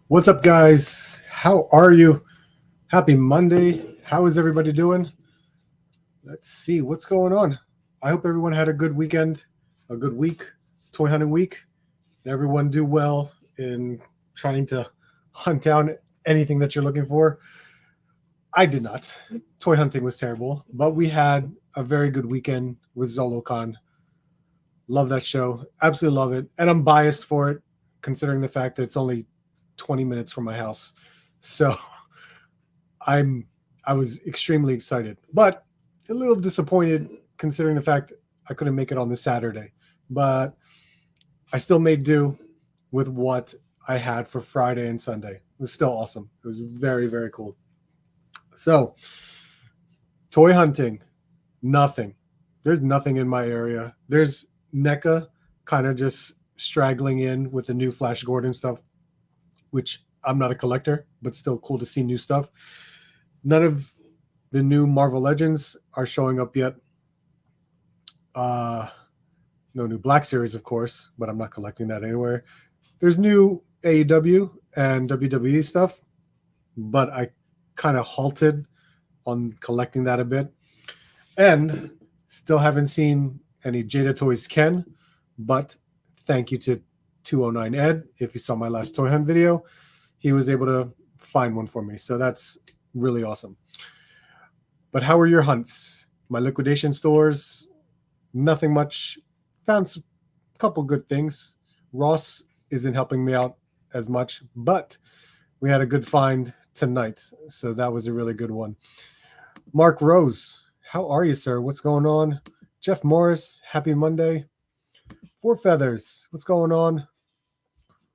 What's up, guys? How are you? Happy Monday. How is everybody doing? Let's see what's going on. I hope everyone had a good weekend, a good week, toy hunting week. Everyone do well in trying to hunt down anything that you're looking for. I did not. Toy hunting was terrible, but we had a very good weekend with Zolocon. Love that show. Absolutely love it. And I'm biased for it, considering the fact that it's only 20 minutes from my house. So I'm I was extremely excited, but a little disappointed considering the fact I couldn't make it on this Saturday. But I still made do with what I had for Friday and Sunday. It was still awesome. It was very, very cool. So, toy hunting, nothing. There's nothing in my area. There's NECA kind of just straggling in with the new Flash Gordon stuff, which I'm not a collector, but still cool to see new stuff. None of the new Marvel Legends are showing up yet. No new Black Series, of course, but I'm not collecting that anywhere. There's new AEW and WWE stuff, but I kind of halted on collecting that a bit. And still haven't seen any Jada Toys Ken, but thank you to 209 Ed. If you saw my last toy hunt video, he was able to find one for me. So that's really awesome. But how were your hunts? My liquidation stores, nothing much. Found a couple good things. Ross isn't helping me out as much, but we had a good find tonight. So that was a really good one. Mark Rose, how are you, sir? What's going on? Jeff Morris, happy Monday. Four Feathers, what's going on?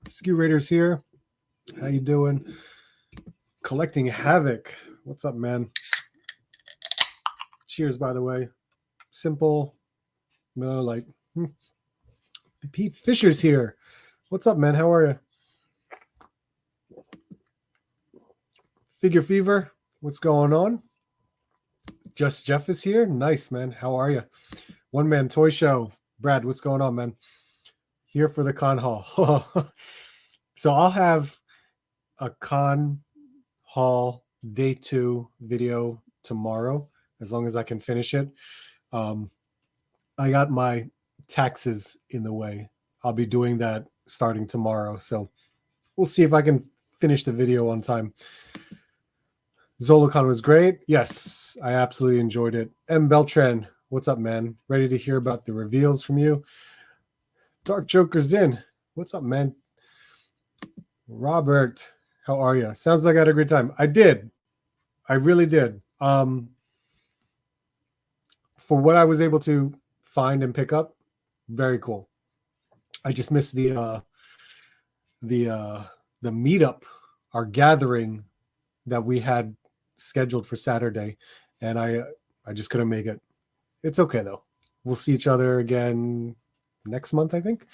Skew Raiders here. How you doing? Collecting Havoc. What's up, man? Cheers, by the way. Simple Miller Lite. Pete Fisher's here. What's up, man? How are you? Figure Fever. What's going on? Just Jeff is here. Nice, man. How are you? One Man Toy Show. Brad, what's going on, man? Here for the con haul. So I'll have a con haul day 2 video tomorrow, as long as I can finish it. I got my taxes in the way. I'll be doing that starting tomorrow. So we'll see if I can finish the video on time. Zolocon was great. Yes, I absolutely enjoyed it. M. Beltran, what's up, man? Ready to hear about the reveals from you? Dark Joker's in. What's up, man? Robert, how are you? Sounds like I had a great time. I did. I really did. For what I was able to find and pick up, very cool. I just missed the meetup, our gathering that we had scheduled for Saturday, and I just couldn't make it. It's okay though. We'll see each other again next month, I think.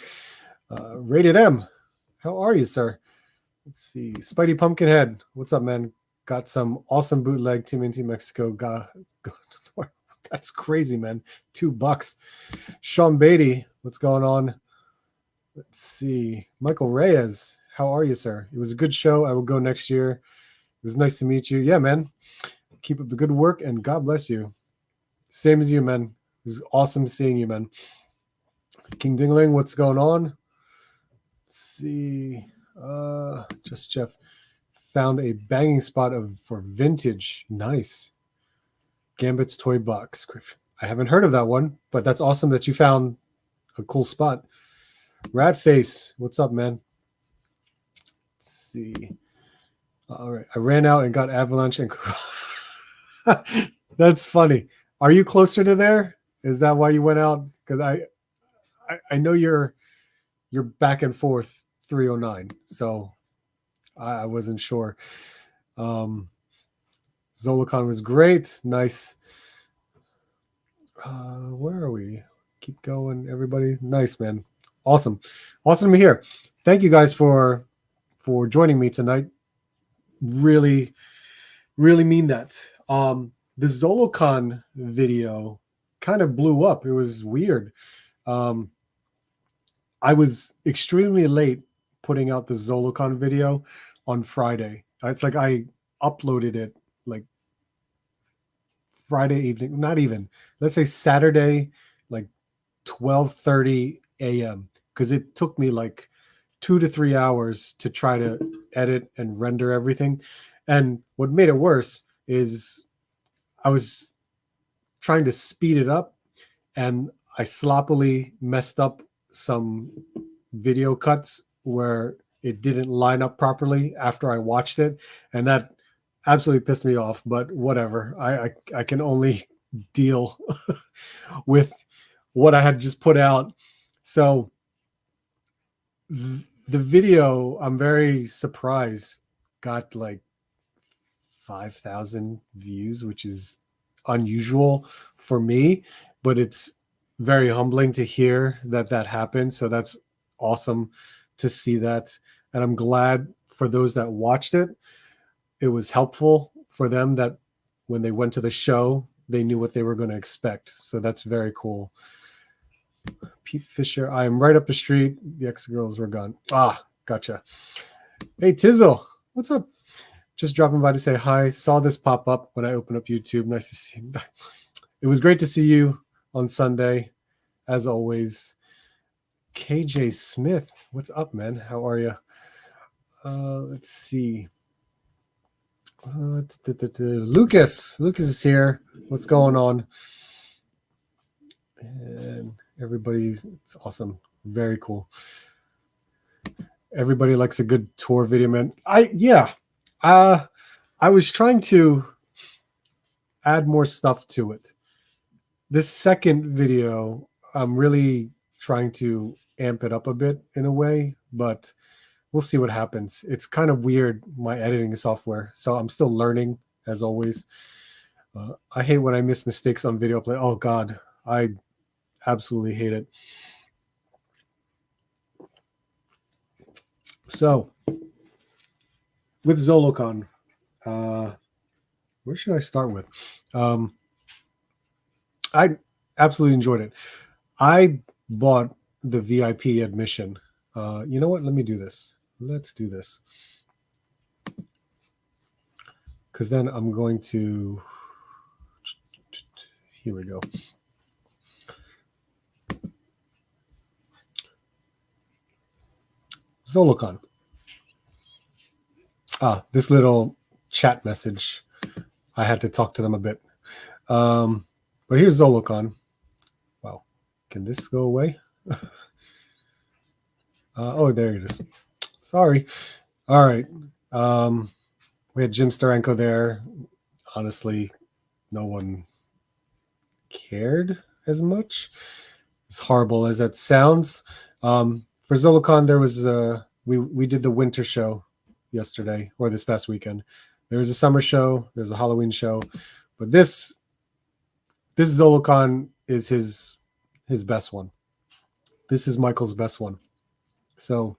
Rated M, how are you, sir? Let's see. Spidey Pumpkinhead, what's up, man? Got some awesome bootleg TMNT Mexico. That's crazy, man. $2. Sean Beatty, what's going on? Let's see. Michael Reyes, how are you, sir? It was a good show. I will go next year. It was nice to meet you. Yeah, man. Keep up the good work, and God bless you. Same as you, man. It was awesome seeing you, man. King Dingling, what's going on? Let's see. Just Jeff found a banging spot for vintage. Nice. Gambit's Toy Box. I haven't heard of that one, but that's awesome that you found a cool spot. Radface, what's up, man? Let's see. All right, I ran out and got Avalanche and that's funny. Are you closer to there? Is that why you went out? Because I know you're back and forth 309, so I wasn't sure. Zolocon was great. Nice. Where are we? Keep going, everybody. Nice, man. Awesome to be here. Thank you guys for joining me tonight. Really mean that. The Zolocon video kind of blew up. It was weird. I was extremely late putting out the Zolocon video. on Friday. It's like I uploaded it like Friday evening, not even, let's say Saturday, like 12:30 a.m. because it took me like 2 to 3 hours to try to edit and render everything. And what made it worse is I was trying to speed it up and I sloppily messed up some video cuts where it didn't line up properly after I watched it. And that absolutely pissed me off, but whatever. I can only deal with what I had just put out. So the video, I'm very surprised, got like 5,000 views, which is unusual for me, but it's very humbling to hear that that happened. So that's awesome to see that. And I'm glad for those that watched it. It was helpful for them that when they went to the show, they knew what they were going to expect. So that's very cool. Pete Fisher, I am right up the street. The ex-girls were gone. Ah, gotcha. Hey, Tizzle, what's up? Just dropping by to say hi. Saw this pop up when I opened up YouTube. Nice to see you. It was great to see you on Sunday, as always. KJ Smith, what's up, man? How are you? Let's see. Lucas is here. What's going on? And everybody's, it's awesome. Very cool. Everybody likes a good tour video, man. I was trying to add more stuff to it. This second video, I'm really trying to amp it up a bit in a way, but we'll see what happens. It's kind of weird, my editing software, so I'm still learning, as always. I hate when I miss mistakes on video play. Oh, God, I absolutely hate it. So, with Zolocon, where should I start with? I absolutely enjoyed it. I bought the VIP admission. You know what? Let me do this. Let's do this. Because then I'm going to... Here we go. Zolocon. This little chat message. I had to talk to them a bit. But here's Zolocon. Wow. Can this go away? Oh, there it is. Sorry. All right. We had Jim Steranko there. Honestly, no one cared as much. As horrible as that sounds. For Zolocon, there was we did the winter show yesterday or this past weekend. There was a summer show, there's a Halloween show, but this Zolocon is his best one. This is Michael's best one. So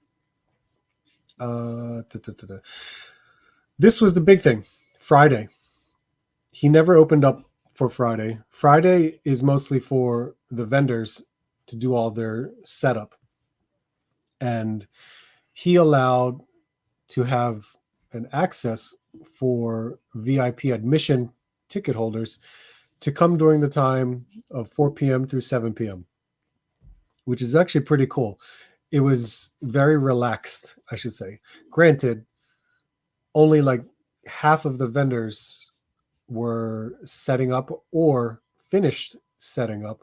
this was the big thing. Friday. He never opened up for Friday. Friday is mostly for the vendors to do all their setup. And he allowed to have an access for VIP admission ticket holders to come during the time of 4 p.m. through 7 p.m., which is actually pretty cool. It was very relaxed, I should say. Granted, only like half of the vendors were setting up or finished setting up,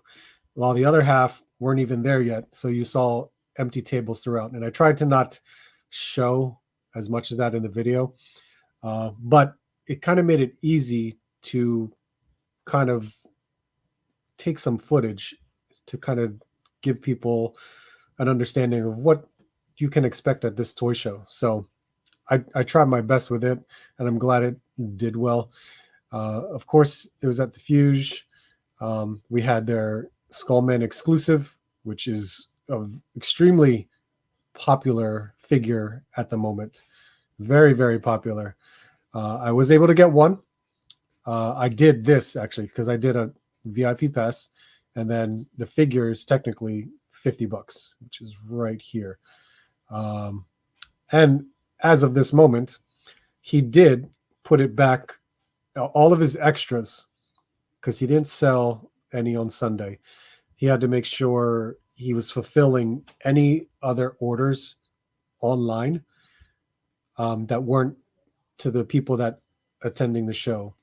while the other half weren't even there yet. So you saw empty tables throughout. And I tried to not show as much as that in the video, but it kind of made it easy to kind of take some footage to kind of give people an understanding of what you can expect at this toy show. So I tried my best with it, and I'm glad it did well. Of course, it was at the Fuge. We had their Skullman exclusive, which is an extremely popular figure at the moment. Very, very popular. I was able to get one. I did this, actually, because I did a VIP pass, and then the figure is technically $50, which is right here. And as of this moment, he did put it back, all of his extras, because he didn't sell any on Sunday. He had to make sure he was fulfilling any other orders online that weren't to the people that attending the show.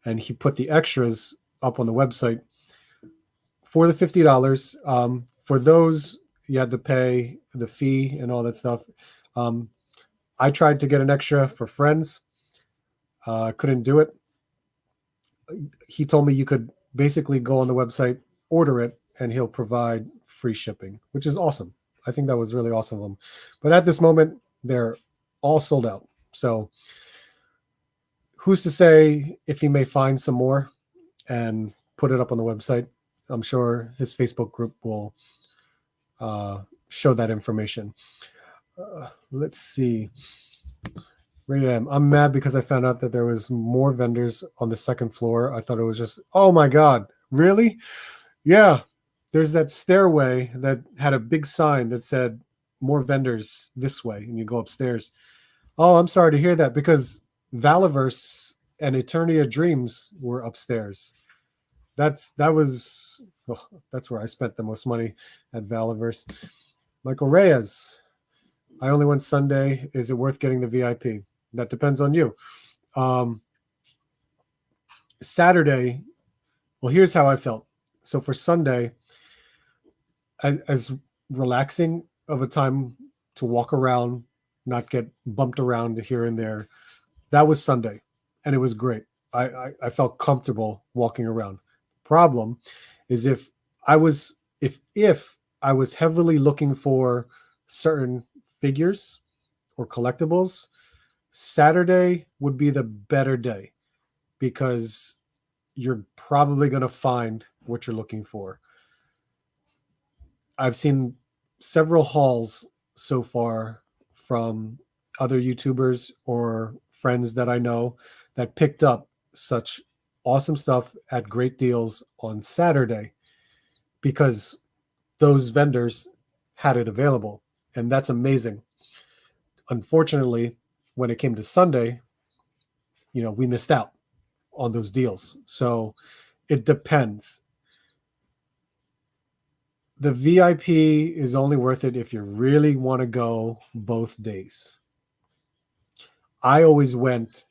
And he put the extras up on the website for the $50. For those, you had to pay the fee and all that stuff. I tried to get an extra for friends. Couldn't do it. He told me you could basically go on the website, order it, and he'll provide free shipping, which is awesome. I think that was really awesome of him. But at this moment, they're all sold out. So who's to say if he may find some more and put it up on the website? I'm sure his Facebook group will show that information. Let's see. I'm mad because I found out that there was more vendors on the second floor. I thought it was just, oh my God, really? Yeah. There's that stairway that had a big sign that said more vendors this way, and you go upstairs. Oh, I'm sorry to hear that, because Valiverse and Eternia Dreams were upstairs. That's where I spent the most money, at Valiverse. Michael Reyes, I only went Sunday. Is it worth getting the VIP? That depends on you. Saturday, well, here's how I felt. So for Sunday, as relaxing of a time to walk around, not get bumped around here and there, that was Sunday, and it was great. I felt comfortable walking around. Problem is, if I was heavily looking for certain figures or collectibles, Saturday would be the better day, because you're probably going to find what you're looking for. I've seen several hauls so far from other YouTubers or friends that I know that picked up such awesome stuff at great deals on Saturday, because those vendors had it available, and that's amazing. Unfortunately, when it came to Sunday, we missed out on those deals. So it depends. The VIP is only worth it if you really want to go both days. I always went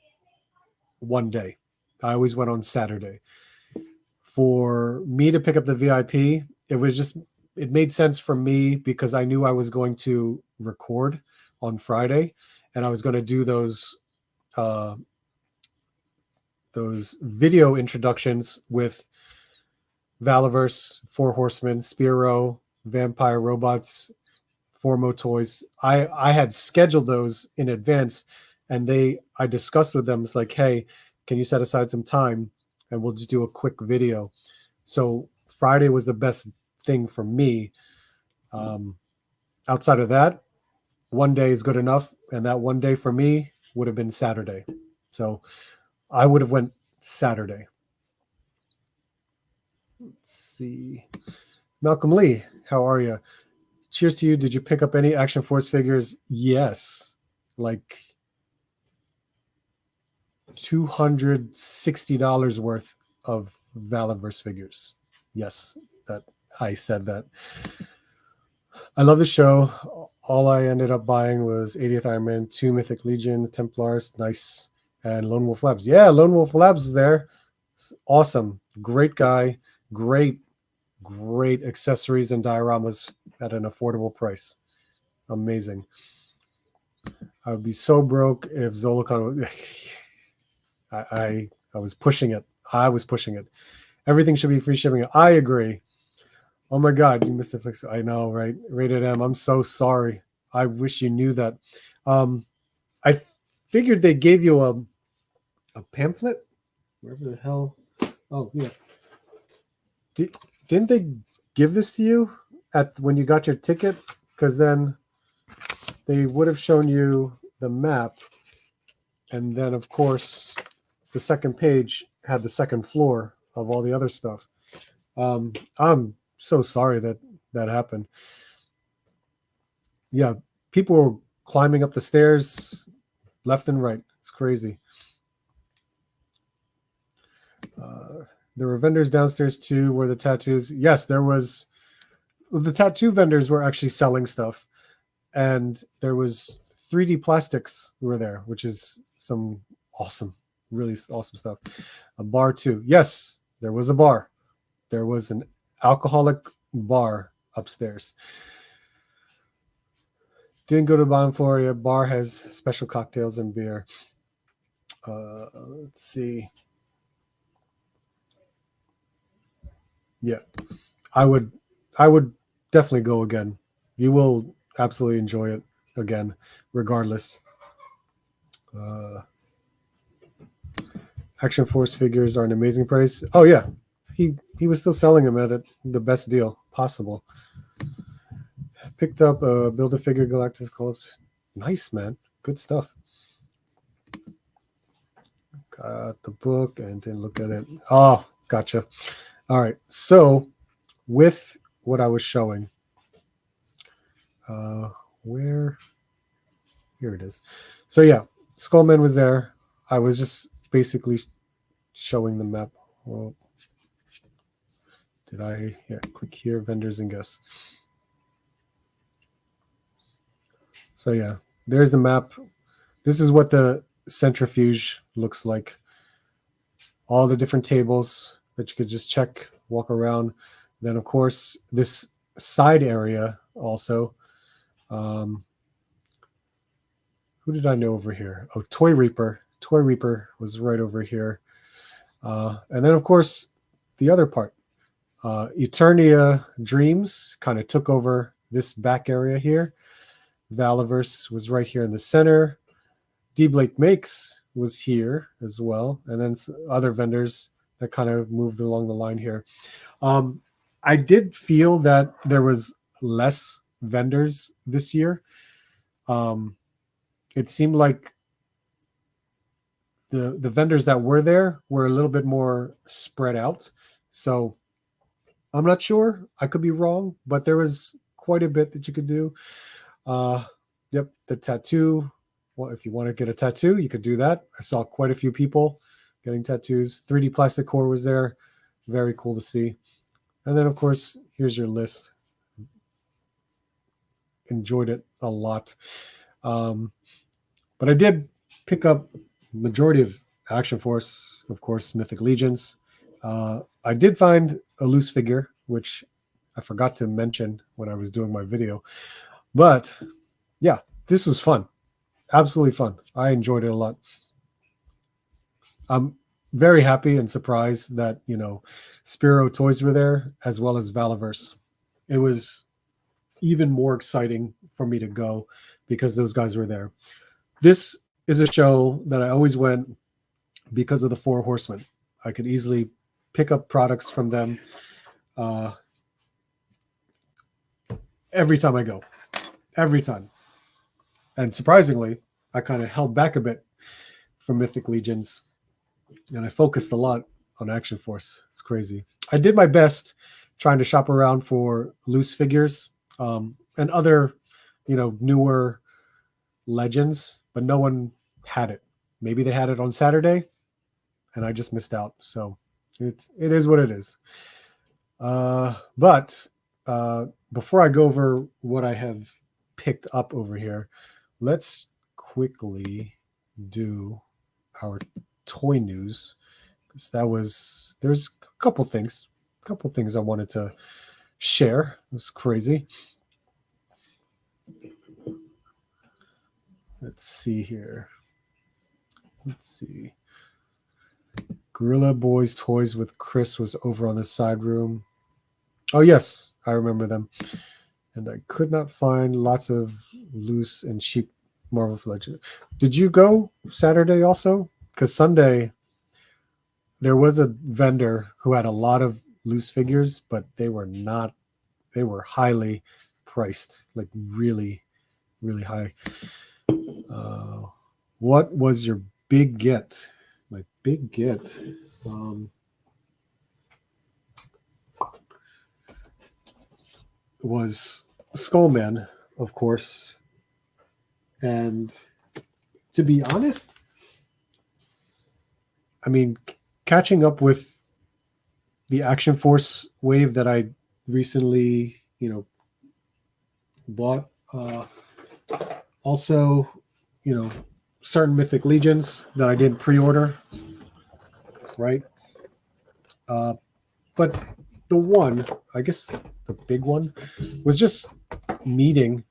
one day. I always went on Saturday. For me to pick up the VIP, it made sense for me, because I knew I was going to record on Friday, and I was going to do those video introductions with Valiverse, Four Horsemen, Spearow, Vampire Robots, Formo Toys. I had scheduled those in advance, and I discussed with them. It's like, hey, can you set aside some time, and we'll just do a quick video. So Friday was the best thing for me. Outside of that, one day is good enough, and that one day for me would have been Saturday. So I would have went Saturday. Let's see. Malcolm Lee, how are you? Cheers to you. Did you pick up any Action Force figures? Yes. Like $260 worth of Valiverse figures. Yes, that I said that. I love the show. All I ended up buying was 80th Iron Man, 2 Mythic Legions, Templars, nice, and Lone Wolf Labs. Yeah, Lone Wolf Labs is there. It's awesome. Great guy. Great accessories and dioramas at an affordable price. Amazing. I would be so broke if Zolocon. I was pushing it. Everything should be free shipping. I agree. Oh my God, you missed the fix. I know, right? Rated M. I'm so sorry. I wish you knew that. I figured they gave you a pamphlet. Wherever the hell. Oh yeah. Didn't they give this to you when you got your ticket? Because then they would have shown you the map, and then of course the second page had the second floor of all the other stuff. I'm so sorry that happened. Yeah, people were climbing up the stairs left and right. It's crazy. There were vendors downstairs too where the tattoos. Yes, there was. The tattoo vendors were actually selling stuff, and there was 3D plastics were there, which is some awesome, really awesome stuff. A bar too. Yes, there was a bar. There was an alcoholic bar upstairs. Didn't go to the bottom floor yet. Bar has special cocktails and beer. Let's see. Yeah, I would definitely go again. You will absolutely enjoy it again, regardless. Action Force figures are an amazing price. Oh yeah, he was still selling them at the best deal possible. Picked up a Build-A-Figure Galactus Collapse. Nice, man. Good stuff. Got the book and didn't look at it. Oh, gotcha. All right. So with what I was showing, where? Here it is. So yeah, Skullman was there. I was just basically showing the map. Well, did I? Yeah, click here, vendors and guests. So yeah, there's the map. This is what the centrifuge looks like. All the different tables that you could just check, walk around. Then of course this side area also. Who did I know over here? Oh, Toy Reaper. Toy Reaper was right over here. And then of course the other part. Eternia Dreams kind of took over this back area here. Valiverse was right here in the center. D Blake Makes was here as well, and then other vendors that kind of moved along the line here. I did feel that there was less vendors this year. It seemed like the vendors that were there were a little bit more spread out. So I'm not sure. I could be wrong, but there was quite a bit that you could do. Yep, the tattoo. Well, if you want to get a tattoo, you could do that. I saw quite a few people getting tattoos. 3D plastic core was there. Very cool to see. And then, of course, here's your list. Enjoyed it a lot. But I did pick up majority of Action Force, of course, Mythic Legions. I did find a loose figure, which I forgot to mention when I was doing my video. But yeah, this was fun. Absolutely fun. I enjoyed it a lot. I'm very happy and surprised that, Spiro Toys were there as well as Valiverse. It was even more exciting for me to go because those guys were there. This is a show that I always went because of the Four Horsemen. I could easily pick up products from them every time I go. Every time. And surprisingly, I kind of held back a bit from Mythic Legions, and I focused a lot on Action Force. It's crazy. I did my best trying to shop around for loose figures and other, newer Legends, but no one had it. Maybe they had it on Saturday, and I just missed out. So it is what it is. But before I go over what I have picked up over here, let's quickly do our toy news, because there's a couple things I wanted to share. It was crazy. Let's see here. Gorilla Boys Toys with Chris was over on the side room. Oh yes, I remember them. And I could not find lots of loose and cheap Marvel Legends. Did you go Saturday also? Because Sunday there was a vendor who had a lot of loose figures, but they were highly priced, like really, really high. What was your big get? My big get. Was Skullman, of course. And to be honest, I mean, catching up with the Action Force wave that I recently, bought. Also, certain Mythic Legions that I did pre-order, right? But the one, I guess the big one, was just meeting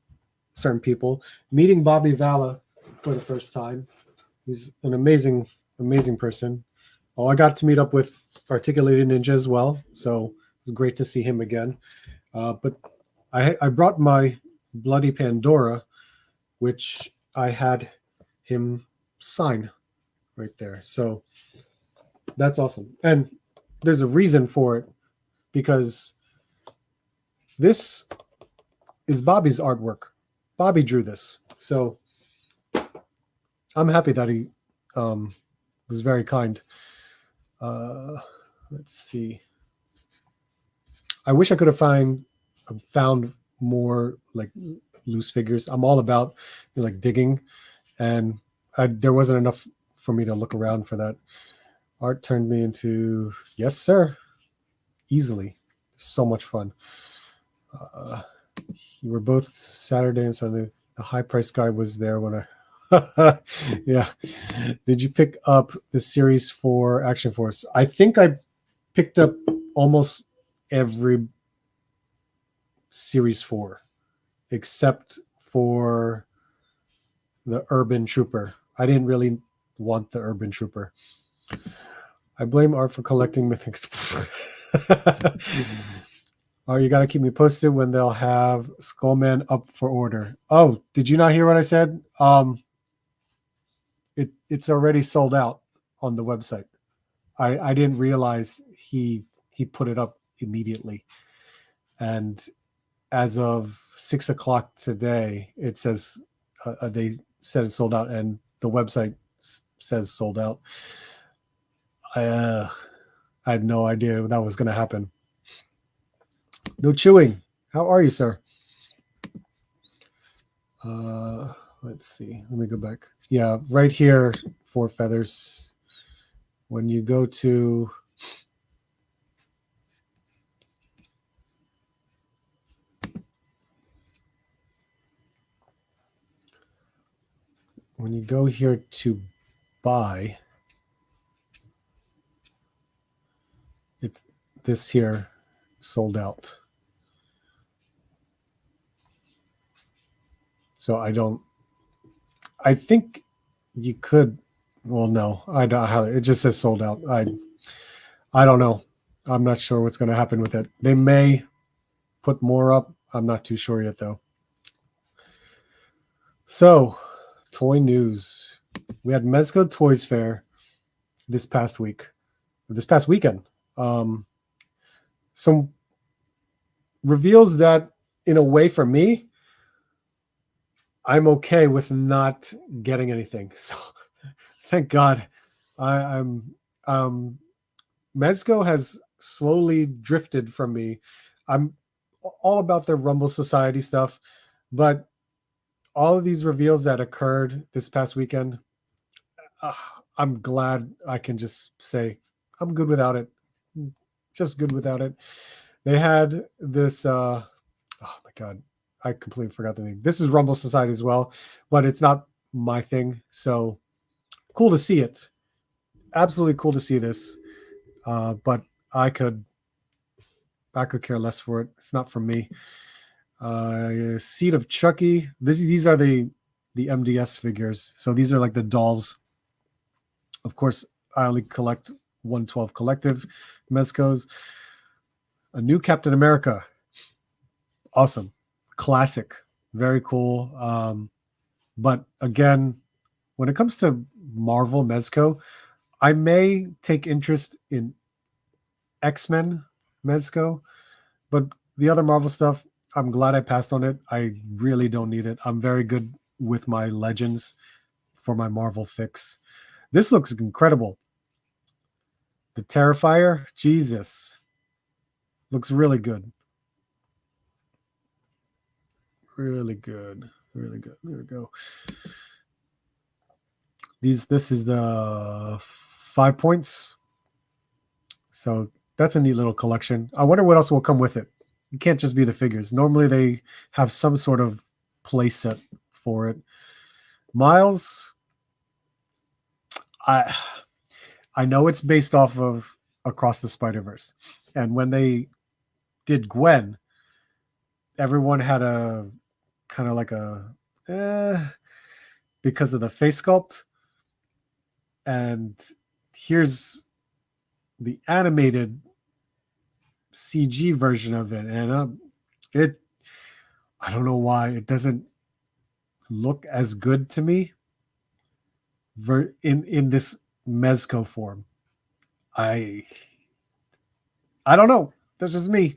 certain people, meeting Bobby Valla for the first time. He's an amazing, amazing person. Oh, I got to meet up with Articulated Ninja as well, so it was great to see him again. But I brought my Bloody Pandora, which I had him sign right there. So that's awesome. And there's a reason for it, because this is Bobby's artwork. Bobby drew this. So I'm happy that he was very kind. Let's see. I wish I could have found more like loose figures. I'm all about like digging, and there wasn't enough for me to look around for that. Art turned me into, yes, sir, easily. So much fun. You were both Saturday and Sunday. The high price guy was there when I. Yeah. Did you pick up the series for Action Force? I think I picked up almost every series 4, except for the Urban Trooper. I didn't really want the Urban Trooper. I blame art for collecting mythics. Oh, you got to keep me posted when they'll have Skullman up for order. Oh, did you not hear what I said? It's already sold out on the website. I didn't realize he put it up immediately, and as of 6:00 today, it says they said it's sold out, and the website says sold out. I had no idea that was going to happen. No chewing. How are you, sir? Let's see. Let me go back. Yeah, right here, 4 feathers. When you go to here to buy, it's this here sold out. So I think you could. Well, no, I don't. It just says sold out. I don't know. I'm not sure what's going to happen with it. They may put more up. I'm not too sure yet, though. So, toy news. We had Mezco Toys Fair this past weekend. Some reveals that, in a way, for me, I'm okay with not getting anything. So, thank God. I'm Mezco has slowly drifted from me. I'm all about the Rumble Society stuff, but all of these reveals that occurred this past weekend, I'm glad I can just say I'm good without it. Just good without it. They had this. Oh my God, I completely forgot the name. This is Rumble Society as well, but it's not my thing. So cool to see it. Absolutely cool to see this. But I could care less for it. It's not for me. Seed of Chucky. These are the MDS figures. So these are like the dolls. Of course, I only collect 112 collective Mezcos. A new Captain America. Awesome. Classic. Very cool. But again, when it comes to Marvel Mezco, I may take interest in X-Men Mezco, but the other Marvel stuff, I'm glad I passed on it. I really don't need it. I'm very good with my Legends for my Marvel fix. This looks incredible. The Terrifier, Jesus. Looks really good. Really good. Really good. There we go. This is the 5 points. So that's a neat little collection. I wonder what else will come with it. It can't just be the figures. Normally they have some sort of play set for it. Miles, I know it's based off of Across the Spider-Verse. And when they did Gwen, everyone had a kind of like a because of the face sculpt. And here's the animated CG version of it, and I don't know why it doesn't look as good to me in this Mezco form. I don't know. That's just me.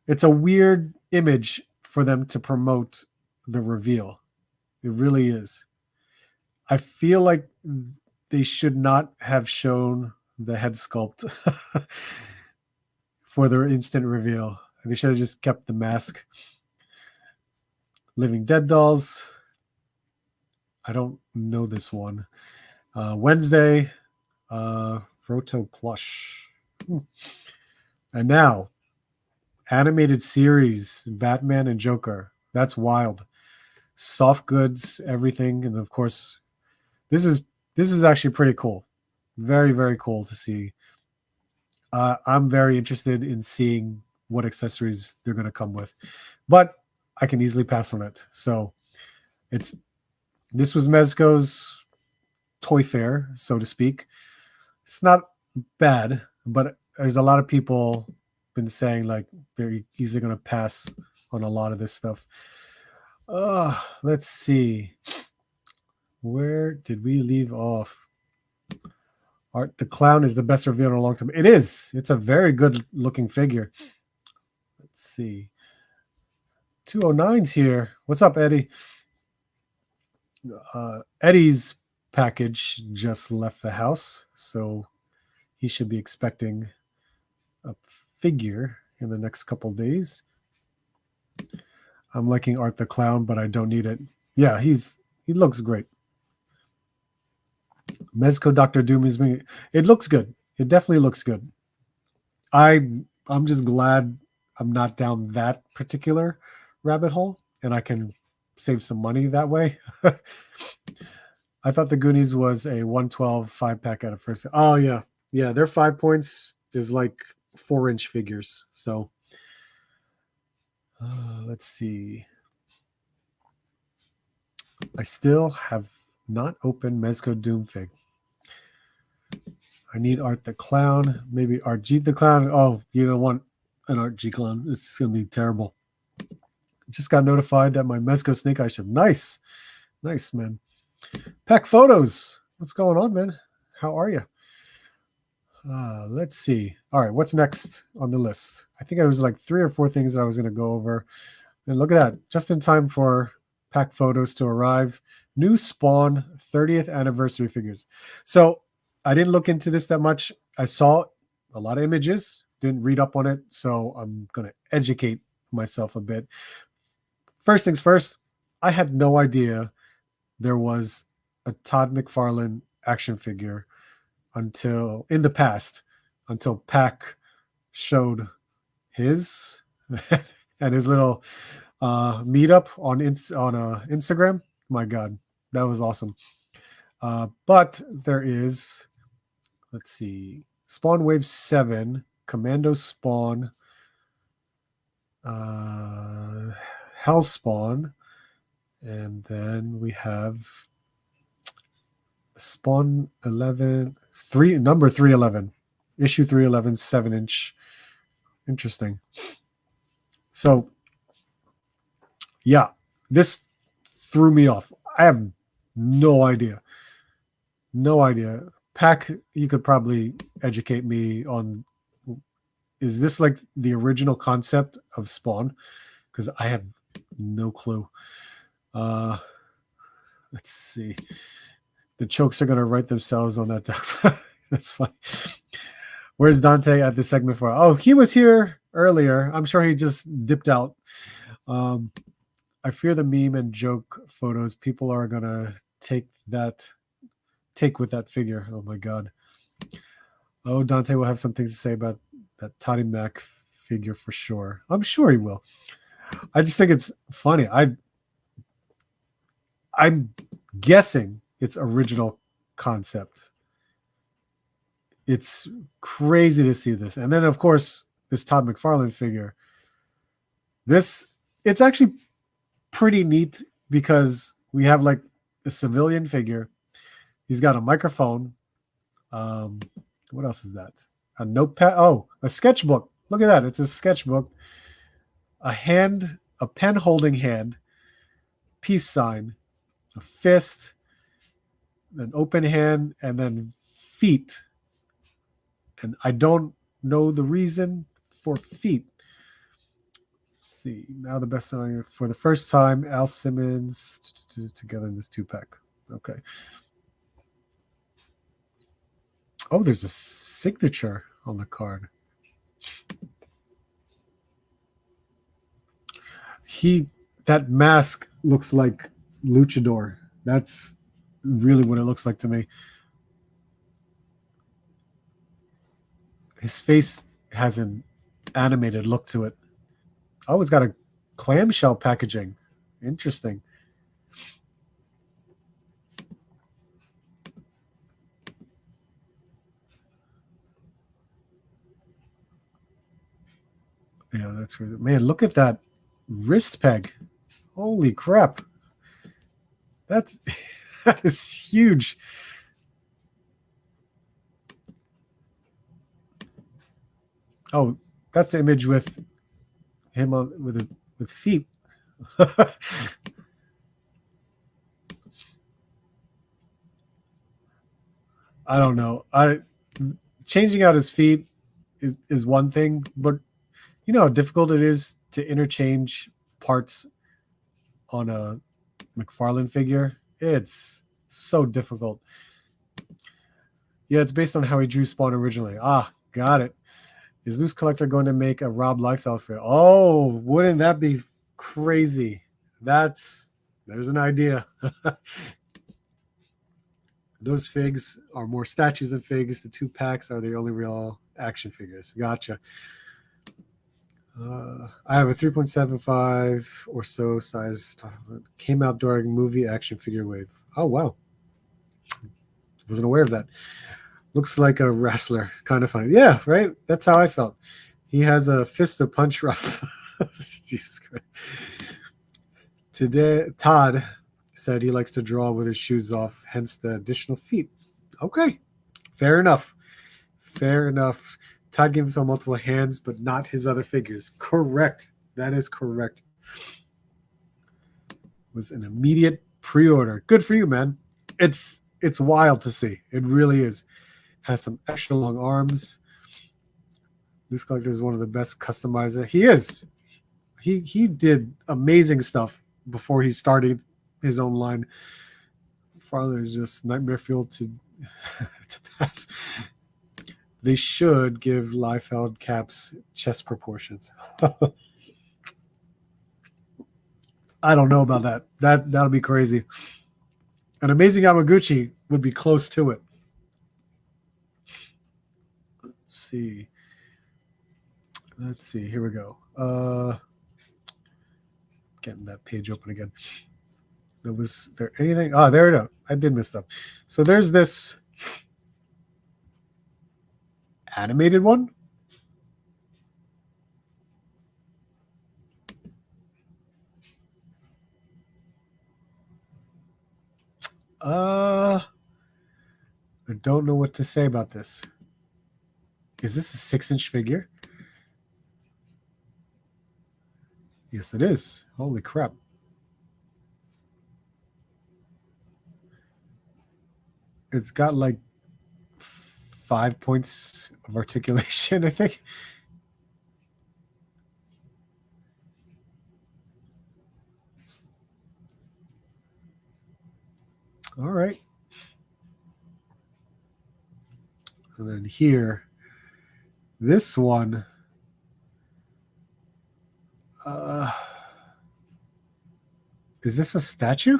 It's a weird image for them to promote the reveal. It really is. I feel like they should not have shown the head sculpt for their instant reveal. They should have just kept the mask. Living Dead dolls. I don't know this one. Wednesday, Roto plush. And now, animated series, Batman and Joker. That's wild. Soft goods, everything, and of course, this is actually pretty cool. Very, very cool to see. I'm very interested in seeing what accessories they're going to come with, but I can easily pass on it. So this was Mezco's toy fair, so to speak. It's not bad, but there's a lot of people been saying like they're easily going to pass on a lot of this stuff. Let's see. Where did we leave off? Art the Clown is the best reveal in a long time. It is. It's a very good looking figure. Let's see. 209's here. What's up, Eddie? Eddie's package just left the house, so he should be expecting a figure in the next couple days. I'm liking Art the Clown, but I don't need it. Yeah, he looks great. Mezco Dr. Doom is being. It looks good. It definitely looks good. I'm just glad I'm not down that particular rabbit hole, and I can save some money that way. I thought the Goonies was a 112 5-pack at first. Oh yeah, their 5 points is like 4-inch figures. So let's see. I still have not opened Mezco Doom fig. I need Art the Clown, maybe Art G the Clown. Oh, you don't want an Art G Clown. It's just going to be terrible. Just got notified that my Mezco Snake Eye ship. Nice, man. Pack photos. What's going on, man? How are you? Let's see. All right, what's next on the list? I think it was like 3 or 4 things that I was going to go over. And look at that. Just in time for pack photos to arrive. New Spawn 30th anniversary figures. So I didn't look into this that much. I saw a lot of images, didn't read up on it, so I'm going to educate myself a bit. First things first, I had no idea there was a Todd McFarlane action figure until Pack showed his and his little meetup on Instagram. My God, that was awesome. But there is, let's see, Spawn Wave 7, Commando Spawn, Hell Spawn, and then we have Spawn 11, number 311, issue 311, 7-inch. Interesting. So, yeah, this threw me off. I have no idea. Pack, you could probably educate me on, is this like the original concept of Spawn? Because I have no clue. Let's see. The chokes are going to write themselves on that. That's funny. Where's Dante at the segment for? Oh, he was here earlier. I'm sure he just dipped out. I fear the meme and joke photos people are gonna take with that figure. Oh my god. Oh, Dante will have some things to say about that Toddy Mac figure for sure. I'm sure he will. I just think it's funny. I'm guessing it's original concept. It's crazy to see this. And then of course, this Todd McFarlane figure. It's actually pretty neat because we have like a civilian figure. He's got a microphone. What else is that? A notepad. Oh, a sketchbook. Look at that. It's a sketchbook. A pen holding hand, peace sign, a fist, an open hand, and then feet. And I don't know the reason for feet. Let's see, now the best selling for the first time, Al Simmons together in this 2-pack. Okay. Oh, there's a signature on the card. That mask looks like Luchador. That's really what it looks like to me. His face has an animated look to it. Oh, it's got a clamshell packaging. Interesting. Yeah, that's really, man, look at that wrist peg. Holy crap. That is huge. Oh, that's the image with him with feet. I don't know. Changing out his feet is one thing, but you know how difficult it is to interchange parts on a McFarlane figure. It's so difficult. Yeah, it's based on how he drew Spawn originally. Ah, got it. Is Loose Collector going to make a Rob Liefeld for it? Oh, wouldn't that be crazy? There's an idea. Those figs are more statues than figs. The 2-packs are the only real action figures. Gotcha. I have a 3.75 or so size. Came out during movie action figure wave. Oh, wow. Wasn't aware of that. Looks like a wrestler. Kind of funny. Yeah, right? That's how I felt. He has a fist of punch rough. Jesus Christ. Today, Todd said he likes to draw with his shoes off, hence the additional feet. Okay. Fair enough. Fair enough. Todd gave himself multiple hands, but not his other figures. Correct. That is correct. It was an immediate pre-order. Good for you, man. It's wild to see. It really is. Has some extra long arms. Loose Collector is one of the best customizer. He is. He did amazing stuff before he started his own line. Farther is just nightmare fuel to pass. They should give Liefeld caps chest proportions. I don't know about that. That'll be crazy. An amazing Yamaguchi would be close to it. Let's see. Here we go. Getting that page open again. Was there anything? Oh, there it is. I did miss stuff. So there's this animated one. I don't know what to say about this. Is this a 6-inch figure? Yes, it is. Holy crap. It's got like 5 points of articulation, I think. All right. And then here, this one. Is this a statue?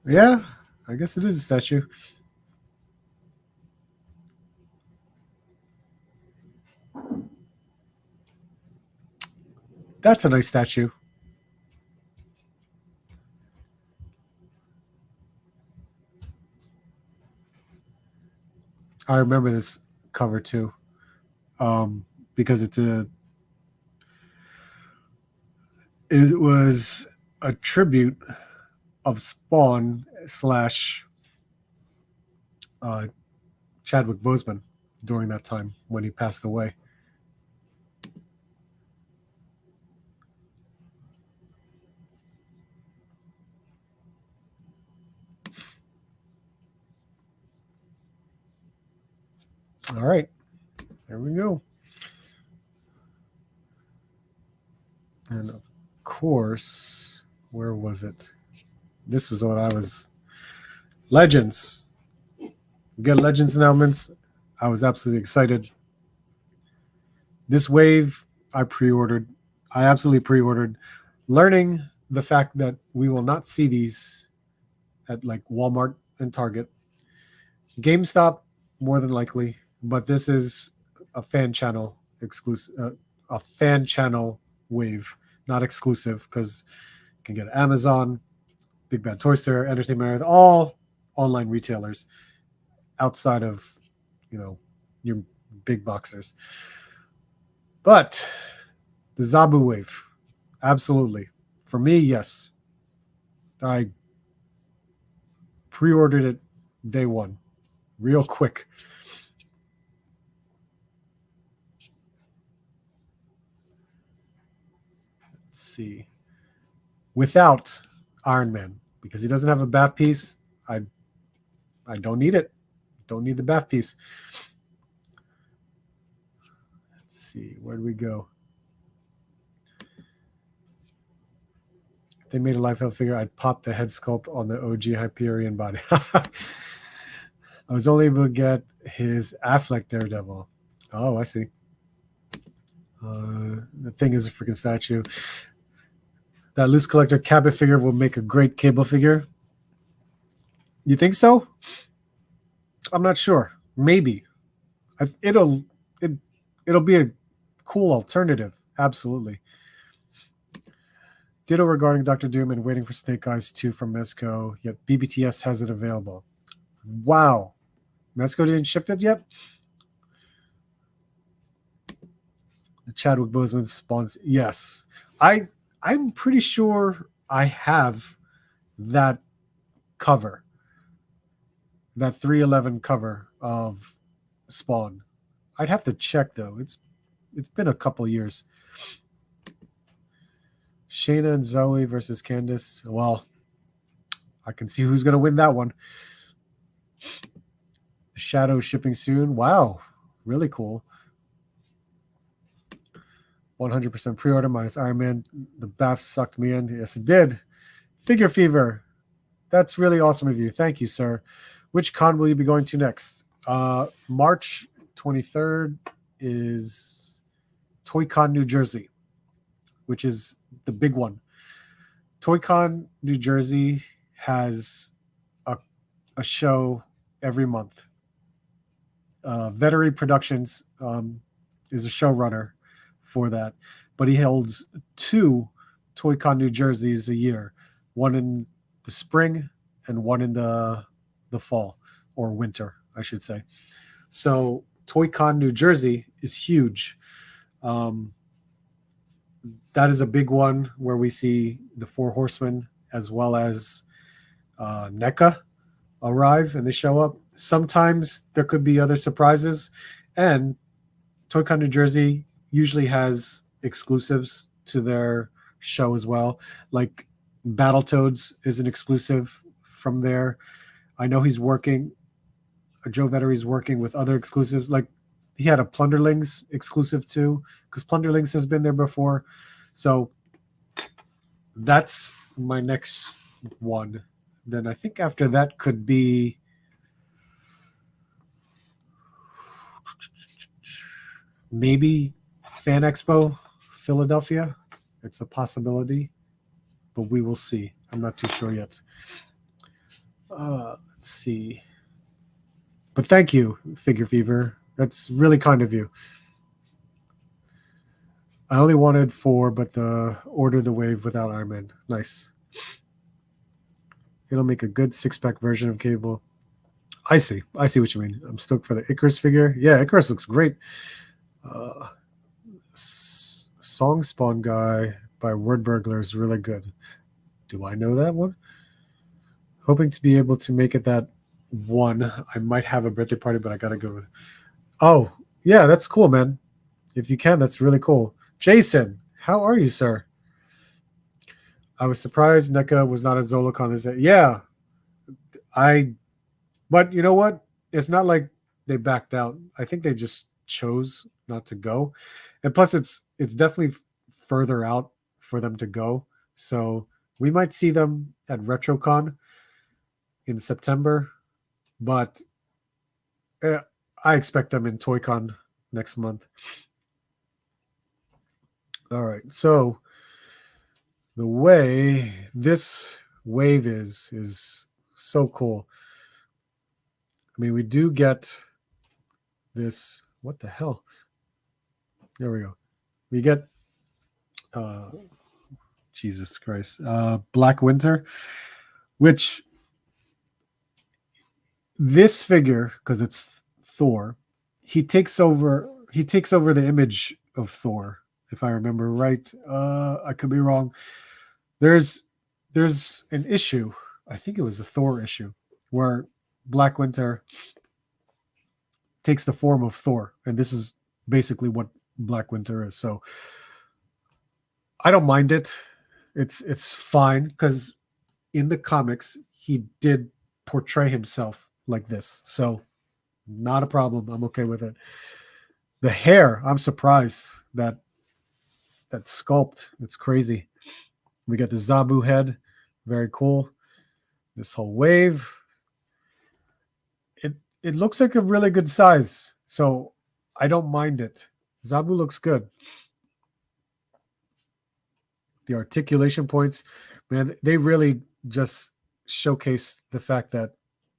Yeah, I guess it is a statue. That's a nice statue. I remember this cover too, because it was a tribute of Spawn slash Chadwick Boseman during that time when he passed away. All right, there we go. And of course, where was it? This was what I was. Legends. We get Legends announcements. I was absolutely excited. This wave, I pre-ordered. I absolutely pre-ordered. Learning the fact that we will not see these at like Walmart and Target. GameStop, more than likely, but this is a fan channel exclusive, a fan channel wave, not exclusive, because you can get Amazon, Big Bad Toy Store, Entertainment Earth, all online retailers outside of, your big boxers. But the Zabu wave, absolutely. For me, yes. I pre-ordered it day one, real quick. Let's see. Without Iron Man, because he doesn't have a bath piece, I don't need it. Don't need the bath piece. Let's see. Where do we go? If they made a life health figure, I'd pop the head sculpt on the OG Hyperion body. I was only able to get his Affleck Daredevil. Oh, I see. The thing is a freaking statue. That loose collector cabin figure will make a great cable figure. You think so? I'm not sure. Maybe. It'll be a cool alternative. Absolutely. Ditto regarding Dr. Doom and waiting for Snake Eyes 2 from Mezco, yet BBTS has it available. Wow. Mezco didn't ship it yet? The Chadwick Boseman spawns. Yes. I'm pretty sure I have that cover. That 311 cover of Spawn. I'd have to check though. It's been a couple years. Shayna and Zoe versus Candace. Well, I can see who's going to win that one. Shadow shipping soon. Wow, really cool. 100% pre-order minus Iron Man. The bath sucked me in. Yes, it did. Figure Fever. That's really awesome of you. Thank you, sir. Which con will you be going to next? March 23rd is ToyCon New Jersey, which is the big one. ToyCon New Jersey has a show every month. Veterinary Productions is a showrunner for that, but he holds 2 ToyCon New Jerseys a year, one in the spring and one in the fall or winter, I should say. So ToyCon New Jersey is huge. That is a big one where we see the 4 Horsemen as well as NECA arrive and they show up. Sometimes there could be other surprises, and ToyCon New Jersey usually has exclusives to their show as well. Like Battletoads is an exclusive from there. I know he's working, Joe Vettery's working with other exclusives. Like he had a Plunderlings exclusive too, because Plunderlings has been there before. So that's my next one. Then I think after that could be maybe Fan Expo Philadelphia. It's a possibility, but we will see. I'm not too sure yet. Let's see. But thank you, Figure Fever. That's really kind of you. I only wanted 4, but the Order the Wave without Iron Man. Nice. It'll make a good 6-pack version of Cable. I see what you mean. I'm stoked for the Icarus figure. Yeah, Icarus looks great. Song Spawn Guy by Word Burglar is really good. Do I know that one? Hoping to be able to make it that one. I might have a birthday party, but I gotta go. Oh, yeah, that's cool, man. If you can, that's really cool. Jason, how are you, sir? I was surprised NECA was not at Zolocon this day. Yeah, but you know what? It's not like they backed out. I think they just chose not to go. And plus, it's definitely further out for them to go. So we might see them at RetroCon in September, but I expect them in TOYCon next month. All right, so the way this wave is so cool. I mean, we do get this. What the hell? There we go. We get Jesus Christ, Black Winter, which this figure, because it's Thor, he takes over the image of Thor, if I remember right. I could be wrong. There's an issue, I think it was a Thor issue, where Black Winter takes the form of Thor, and this is basically what Black Winter is. So I don't mind it. It's fine, because in the comics he did portray himself like this, so not a problem. I'm okay with it. The hair, I'm surprised that sculpt. It's crazy. We got the Zabu head, very cool. This whole wave, it looks like a really good size, so I don't mind it. Zabu looks good. The articulation points, man, they really just showcase the fact that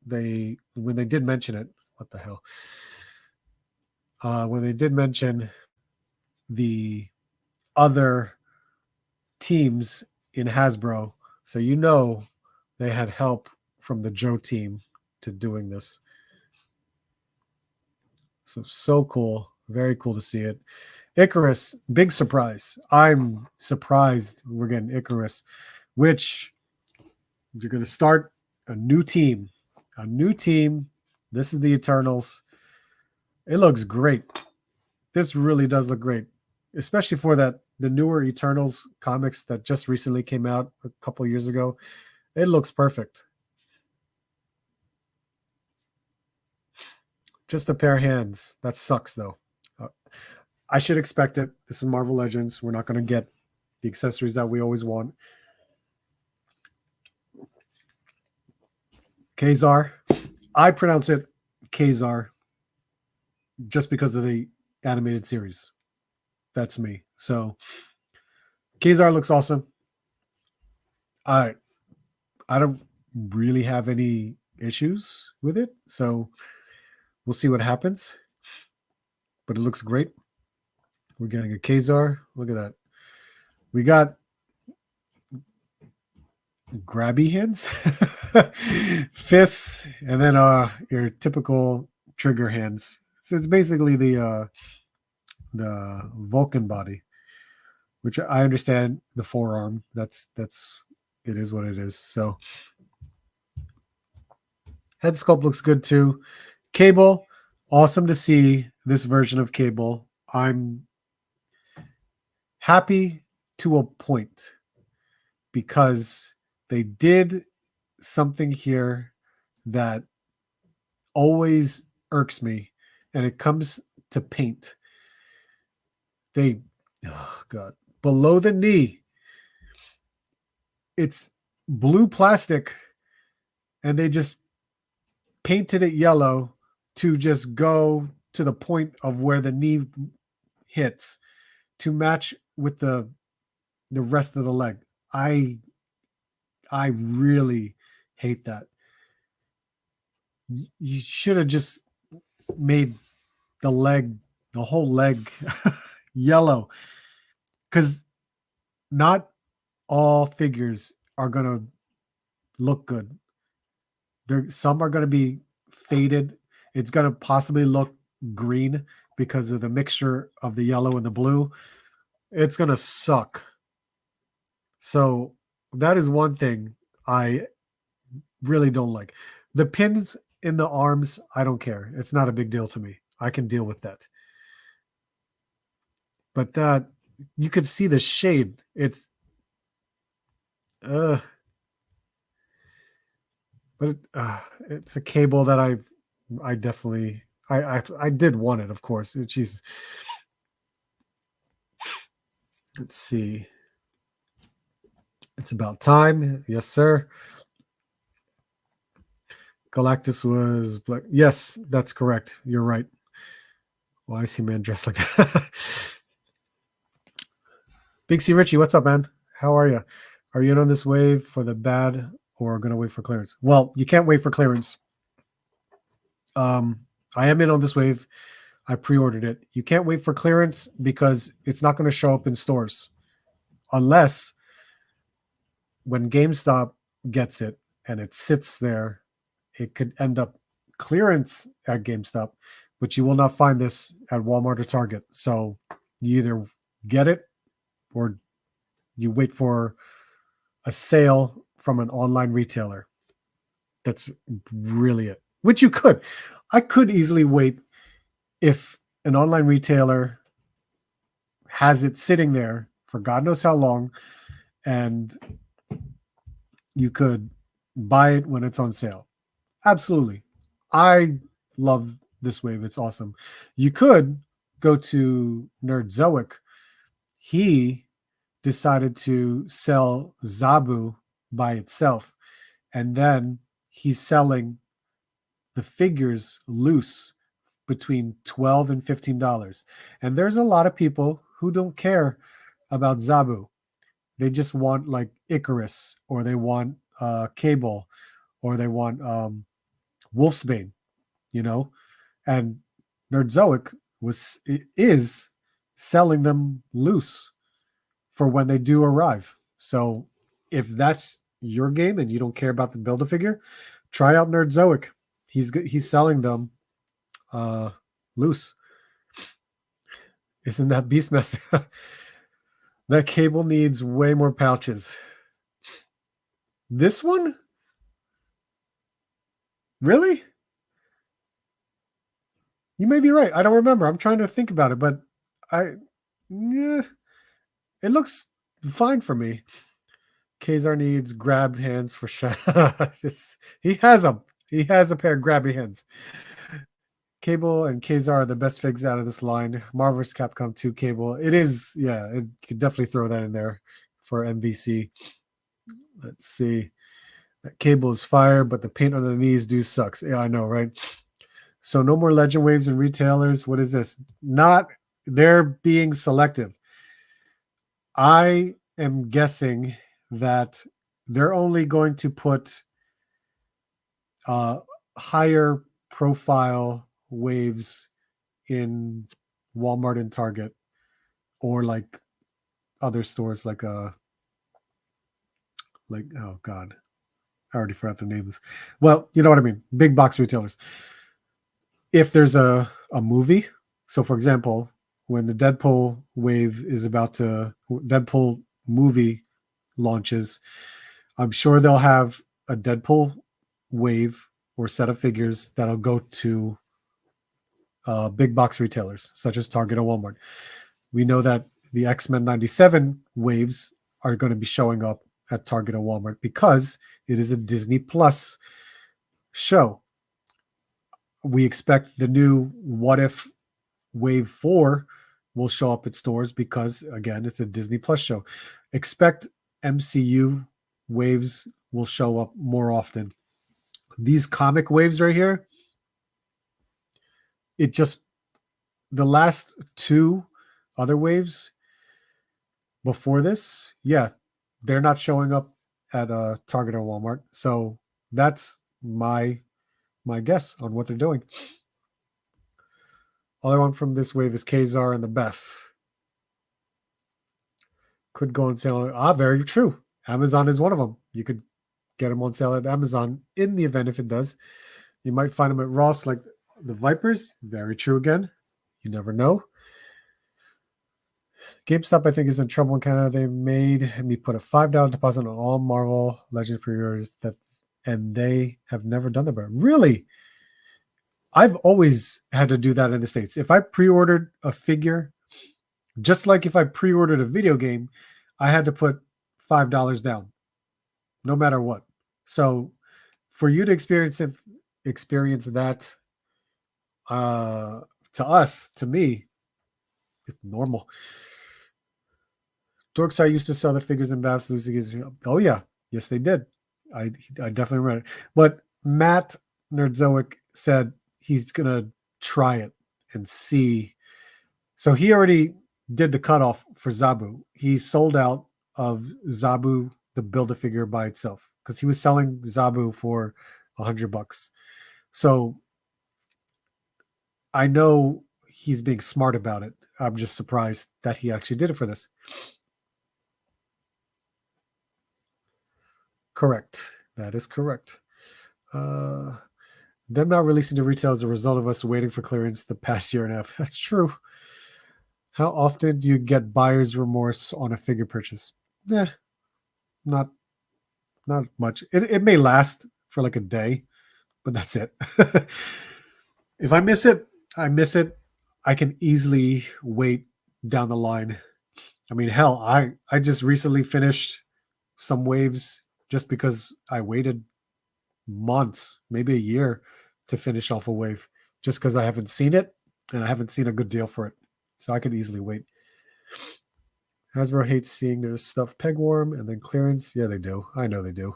when they did mention it, what the hell? When they did mention the other teams in Hasbro, so they had help from the Joe team to doing this. So cool. Very cool to see it. Icarus, big surprise. I'm surprised we're getting Icarus, which you're going to start a new team. A new team. This is the Eternals. It looks great. This really does look great, especially for the newer Eternals comics that just recently came out a couple of years ago. It looks perfect. Just a pair of hands. That sucks, though. I should expect it. This is Marvel Legends. We're not going to get the accessories that we always want. Kazar. I pronounce it Kazar just because of the animated series. That's me. So Kazar looks awesome. I don't really have any issues with it, so we'll see what happens. But it looks great. We're getting a Kazar. Look at that. We got grabby hands, fists, and then your typical trigger hands. So it's basically the Vulcan body, which I understand the forearm. That's it is what it is. So head sculpt looks good too. Cable, awesome to see this version of Cable. I'm happy to a point because they did something here that always irks me, and it comes to paint. Below the knee, it's blue plastic, and they just painted it yellow to just go to the point of where the knee hits to match with the rest of the leg. I really hate that. You should have just made the whole leg yellow, because not all figures are going to look good. Some are going to be faded. It's going to possibly look green because of the mixture of the yellow and the blue. It's going to suck. So that is one thing I really don't like. The pins in the arms, I don't care. It's not a big deal to me. I can deal with that. But that, you could see the shade. It's but it's a cable that I definitely I did want it, of course. She's, let's see. It's about time. Yes, sir. Galactus was black. Yes, that's correct. You're right. Why is He-Man dressed like that? Big C Richie, what's up, man? How are you? Are you in on this wave for the bad or going to wait for clearance? Well, you can't wait for clearance. I am in on this wave. I pre-ordered it. You can't wait for clearance because it's not going to show up in stores unless when GameStop gets it and it sits there, it could end up clearance at GameStop, but you will not find this at Walmart or Target. So you either get it or you wait for a sale from an online retailer. That's really it, which you could. I could easily wait if an online retailer has it sitting there for God knows how long, and you could buy it when it's on sale. Absolutely. I love this wave. It's awesome. You could go to Nerdzoic. He decided to sell Zabu by itself, and then he's selling the figures loose between $12 and $15. And there's a lot of people who don't care about Zabu. They just want like Icarus, or they want Cable, or they want Wolfsbane, you know. And Nerdzoic is selling them loose for when they do arrive. So if that's your game and you don't care about the Build-A-Figure, try out Nerdzoic. He's selling them loose. Isn't that Beastmaster? That Cable needs way more pouches. This one? Really? You may be right. I don't remember. I'm trying to think about it, but yeah, it looks fine for me. Kazar needs grabbed hands for sure. He has them. He has a pair of grabby hands. Cable and Kazar are the best figs out of this line. Marvel's Capcom 2 Cable. It is, yeah, you could definitely throw that in there for MVC. Let's see. That Cable is fire, but the paint on the knees do sucks. Yeah, I know, right? So no more legend waves and retailers. What is this? They're being selective. I am guessing that they're only going to put higher profile waves in Walmart and Target, or like other stores like oh god, I already forgot the names. Well, you know what I mean. Big box retailers. If there's a movie, so for example, when the Deadpool movie launches, I'm sure they'll have a Deadpool wave or set of figures that'll go to big box retailers such as Target or Walmart. We know that the X-Men 97 waves are going to be showing up at Target or Walmart because it is a Disney Plus show. We expect the new What If Wave 4 will show up at stores because, again, it's a Disney Plus show. Expect MCU waves will show up more often. These comic waves right here, the last two other waves, before this, yeah, they're not showing up at Target or Walmart. So that's my guess on what they're doing. All I want from this wave is Kazar and the Beth. Could go on sale. Very true. Amazon is one of them. You could get them on sale at Amazon in the event if it does. You might find them at Ross, like the Vipers. Very true again. You never know. GameStop, I think, is in trouble in Canada. They made me put a $5 deposit on all Marvel Legends pre-orders and they have never done that. But really, I've always had to do that in the States. If I pre-ordered a figure, just like if I pre-ordered a video game, I had to put $5 down, no matter what. So for you to experience that, to me, it's normal. Dorkside used to sell the figures in Babs. Oh yeah, yes they did. I definitely read it. But Matt Nerdzoic said he's gonna try it and see. So he already did the cutoff for Zabu. He sold out of Zabu, the Build-A-Figure by itself, because he was selling Zabu for $100. So I know he's being smart about it. I'm just surprised that he actually did it for this. Correct. That is correct. Them not releasing to retail as a result of us waiting for clearance the past year and a half. That's true. How often do you get buyer's remorse on a figure purchase? Not much. It may last for like a day, but that's it. If I miss it, I miss it. I can easily wait down the line. I mean, hell, I just recently finished some waves just because I waited months, maybe a year, to finish off a wave, just because I haven't seen it and I haven't seen a good deal for it. So I could easily wait. Hasbro hates seeing their stuff peg warm and then clearance. Yeah, they do. I know they do.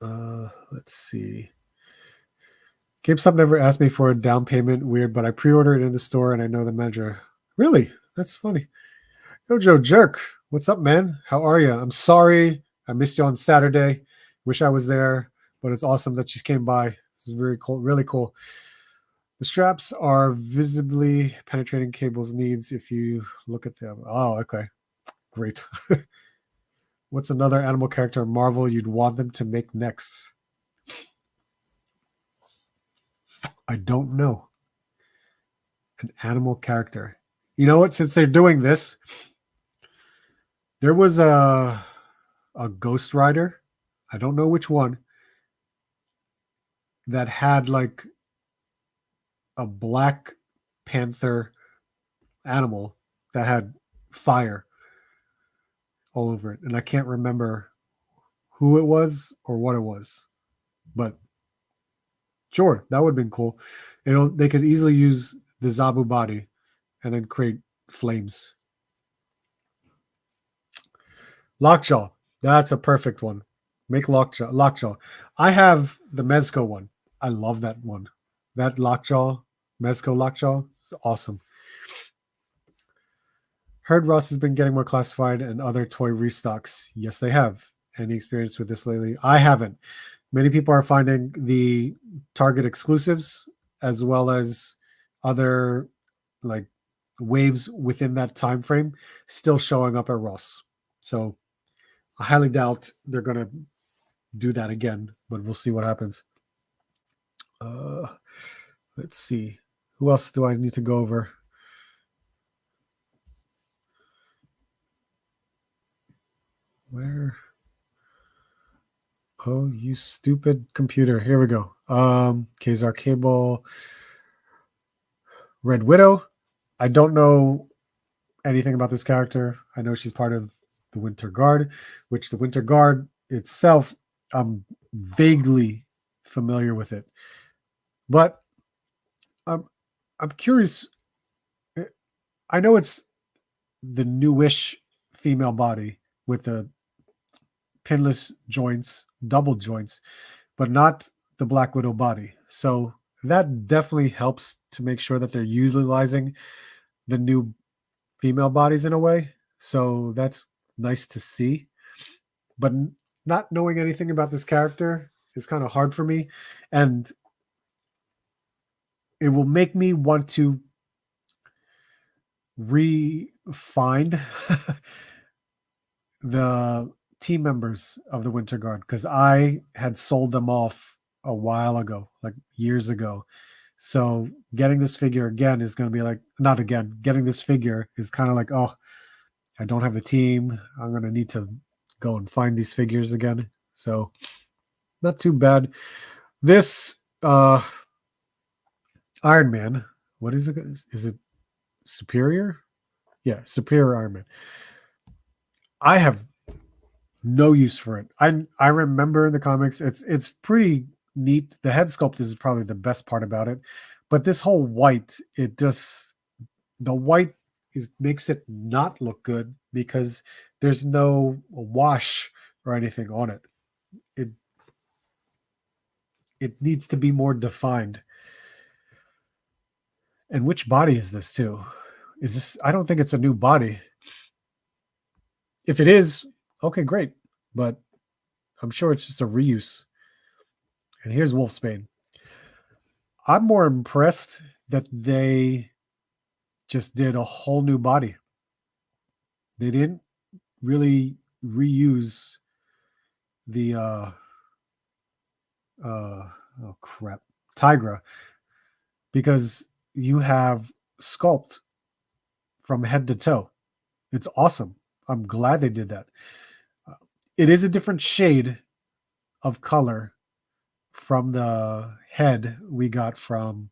Let's see. GameStop never asked me for a down payment. Weird, but I pre-ordered it in the store and I know the manager. Really? That's funny. Yo, Joe Jerk. What's up, man? How are you? I'm sorry I missed you on Saturday. Wish I was there, but it's awesome that you came by. This is very cool, really cool. The straps are visibly penetrating cables needs if you look at them. Oh, okay. Great. What's another animal character in Marvel you'd want them to make next? I don't know. An animal character. You know what? Since they're doing this, there was a Ghost Rider. I don't know which one. That had like a Black Panther animal that had fire all over it. And I can't remember who it was or what it was. But sure, that would have been cool. They could easily use the Zabu body and then create flames. Lockjaw. That's a perfect one. Make Lockjaw. I have the Mezco one. I love that one. That Lockjaw, Mezco Lockjaw, is awesome. Heard Ross has been getting more classified and other toy restocks. Yes, they have. Any experience with this lately? I haven't. Many people are finding the Target exclusives as well as other like waves within that time frame still showing up at Ross. So I highly doubt they're going to do that again, but we'll see what happens. Let's see. Who else do I need to go over? Where? Oh, you stupid computer. Here we go. Kazar Cable. Red Widow. I don't know anything about this character. I know she's part of the Winter Guard, which the Winter Guard itself, I'm vaguely familiar with it. But I'm curious. I know it's the newish female body with the pinless joints, double joints, but not the Black Widow body. So that definitely helps to make sure that they're utilizing the new female bodies in a way. So that's nice to see. But not knowing anything about this character is kind of hard for me. And it will make me want to re-find the team members of the Winter Guard, because I had sold them off a while ago, like years ago. So getting this figure again is going to be like, not again, getting this figure is kind of like, oh, I don't have a team. I'm going to need to go and find these figures again. So not too bad. This Iron Man, what is it? Is it Superior? Yeah, Superior Iron Man. I have no use for it. I remember in the comics, it's pretty neat. The head sculpt is probably the best part about it, but this whole white, the white makes it not look good because there's no wash or anything on it. It needs to be more defined. And which body is this too? Is this? I don't think it's a new body. If it is, okay, great. But I'm sure it's just a reuse. And here's Wolfsbane. I'm more impressed that they just did a whole new body. They didn't really reuse the oh crap, Tigra, because you have sculpt from head to toe. It's awesome. I'm glad they did that. It is a different shade of color from the head we got from.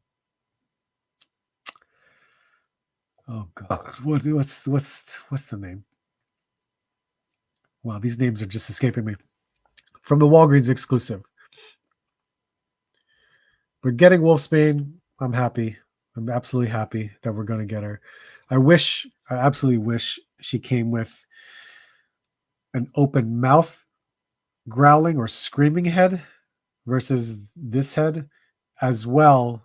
Oh God, what's the name? Wow, these names are just escaping me. From the Walgreens exclusive. We're getting Wolfsbane. I'm happy. I'm absolutely happy that we're going to get her. I absolutely wish she came with an open mouth, growling or screaming head versus this head, as well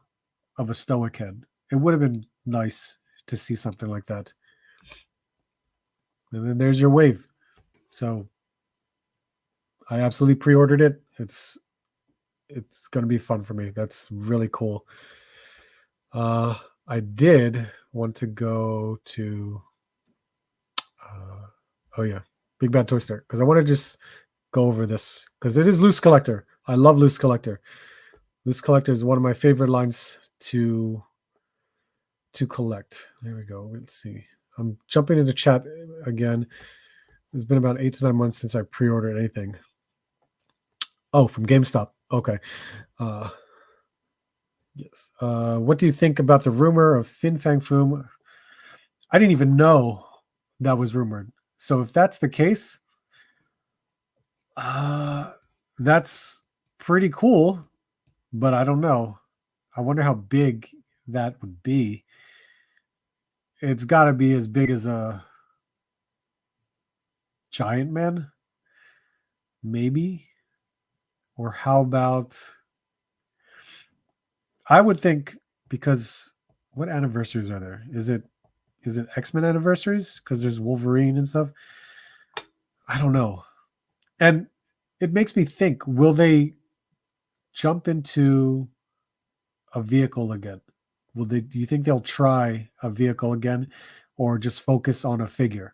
of a stoic head. It would have been nice to see something like that. And then there's your wave. So I absolutely pre-ordered it. It's going to be fun for me. That's really cool. I did want to go to Big Bad Toy Store, because I want to just go over this, because it is Loose Collector. I love Loose Collector. Loose Collector is one of my favorite lines to collect. There we go. Let's see. I'm jumping into chat again. It's been about 8 to 9 months since I pre-ordered anything. Oh, from GameStop. Okay. Yes. What do you think about the rumor of Fin Fang Foom? I didn't even know that was rumored. So if that's the case, that's pretty cool, but I don't know. I wonder how big that would be. It's got to be as big as a Giant Man, maybe. Or how about, I would think, because what anniversaries are there? Is it X-Men anniversaries? Because there's Wolverine and stuff. I don't know. And it makes me think, will they jump into a vehicle again? Do you think they'll try a vehicle again, or just focus on a figure?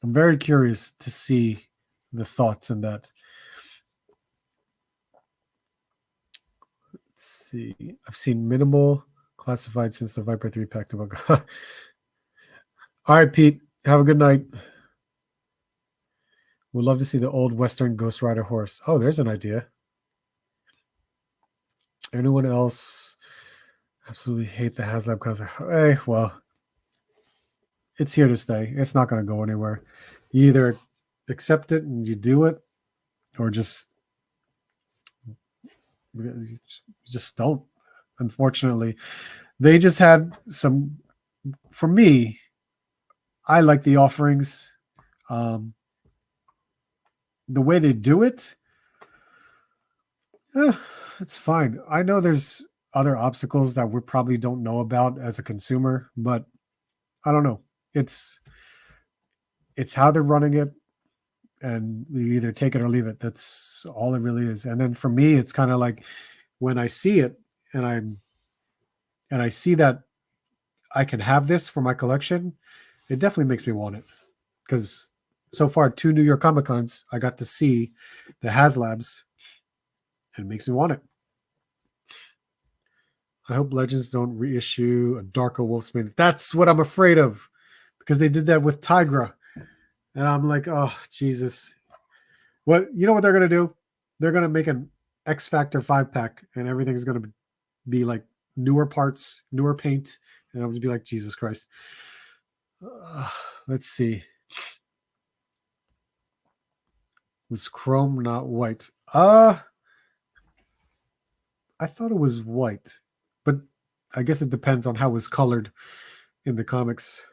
I'm very curious to see the thoughts in that. Let's see. I've seen minimal classified since the Viper 3 pack. All right, Pete. Have a good night. We'd love to see the old Western Ghost Rider horse. Oh, there's an idea. Anyone else absolutely hate the HasLab concept? Hey, well, it's here to stay. It's not going to go anywhere. You either accept it and you do it, or just don't. Unfortunately, they just had some. For me, I like the offerings. The way they do it, it's fine. I know there's other obstacles that we probably don't know about as a consumer, but I don't know. it's how they're running it, and you either take it or leave it. That's all it really is. And then for me, it's kind of like when I see it and I see that I can have this for my collection, it definitely makes me want it. Because so far, 2 New York Comic Cons, I got to see the HasLabs, and it makes me want it. I hope Legends don't reissue a darker Wolfsman. That's what I'm afraid of, because they did that with Tigra. And I'm like, oh, Jesus. What, you know what they're going to do? They're going to make an X Factor 5-pack, and everything's going to be like newer parts, newer paint. And I'll just be like, Jesus Christ. Let's see. Was chrome not white? I thought it was white, but I guess it depends on how it was colored in the comics.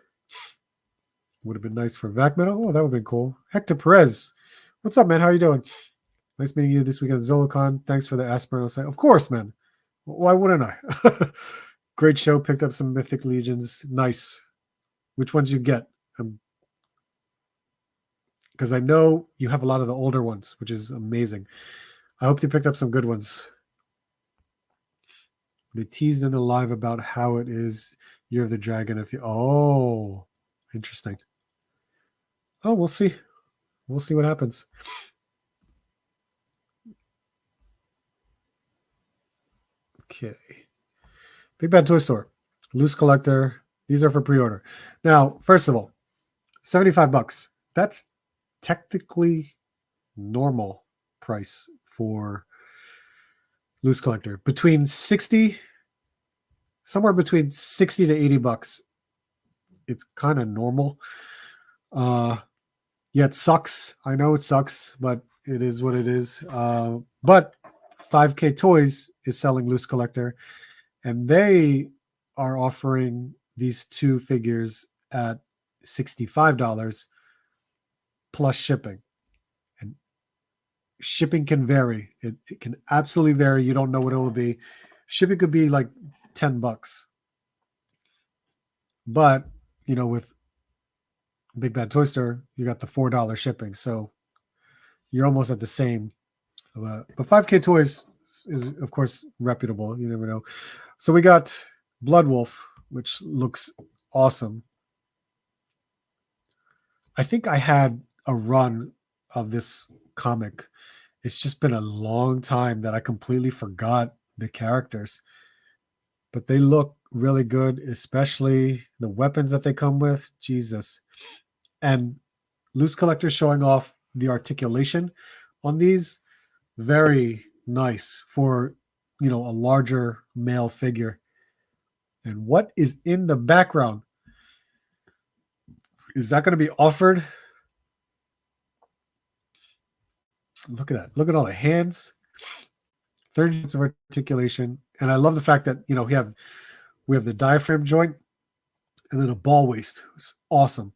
Would have been nice for Vac Metal. Oh, that would have been cool. Hector Perez. What's up, man? How are you doing? Nice meeting you this weekend, Zolocon. Thanks for the aspirin. Of course, man. Why wouldn't I? Great show. Picked up some Mythic Legions. Nice. Which ones you get? Because I know you have a lot of the older ones, which is amazing. I hope you picked up some good ones. They teased in the live about how it is Year of the Dragon. If you, oh, interesting. Oh, we'll see. We'll see what happens. Okay. Big Bad Toy Store. Loose Collector. These are for pre-order. Now, first of all, $75. That's technically normal price for Loose Collector. Between 60, somewhere between 60 to $80. It's kind of normal. Yeah, it sucks. I know it sucks, but it is what it is. But 5K Toys is selling Loose Collector, and they are offering these 2 figures at $65 plus shipping. And shipping can vary. It can absolutely vary. You don't know what it will be. Shipping could be like $10. But, you know, with Big Bad Toy Store, you got the $4 shipping. So you're almost at the same. But 5K Toys is, of course, reputable. You never know. So we got Blood Wolf, which looks awesome. I think I had a run of this comic. It's just been a long time that I completely forgot the characters. But they look really good, especially the weapons that they come with. Jesus. And Loose Collector showing off the articulation on these. Very nice for, you know, a larger male figure. And what is in the background? Is that going to be offered? Look at that. Look at all the hands. 30 units of articulation. And I love the fact that, you know, we have the diaphragm joint and then a ball waist. It's awesome.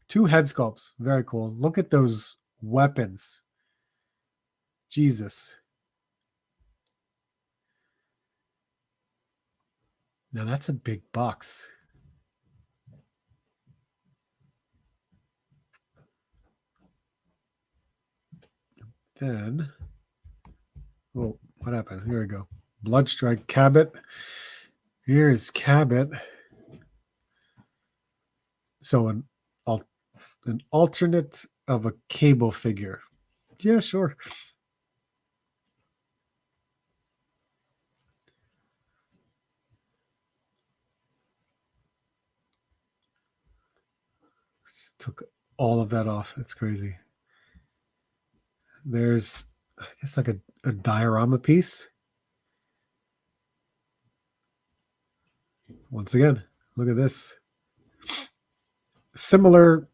2 head sculpts. Very cool. Look at those weapons. Jesus. Now that's a big box. Then, oh, what happened? Here we go. Bloodstrike Cabot. Here's Cabot. So an alternate of a Cable figure. Yeah, sure. Just took all of that off. That's crazy. There's, I guess, like a diorama piece. Once again, look at this. Similar.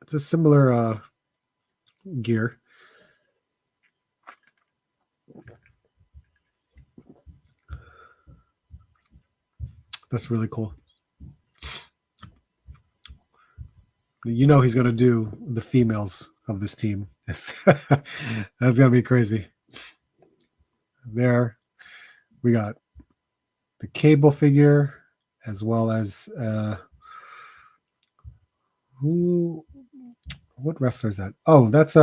It's a similar gear. That's really cool. You know he's going to do the females of this team. That's going to be crazy. There we got the Cable figure as well as What wrestler is that? Oh, that's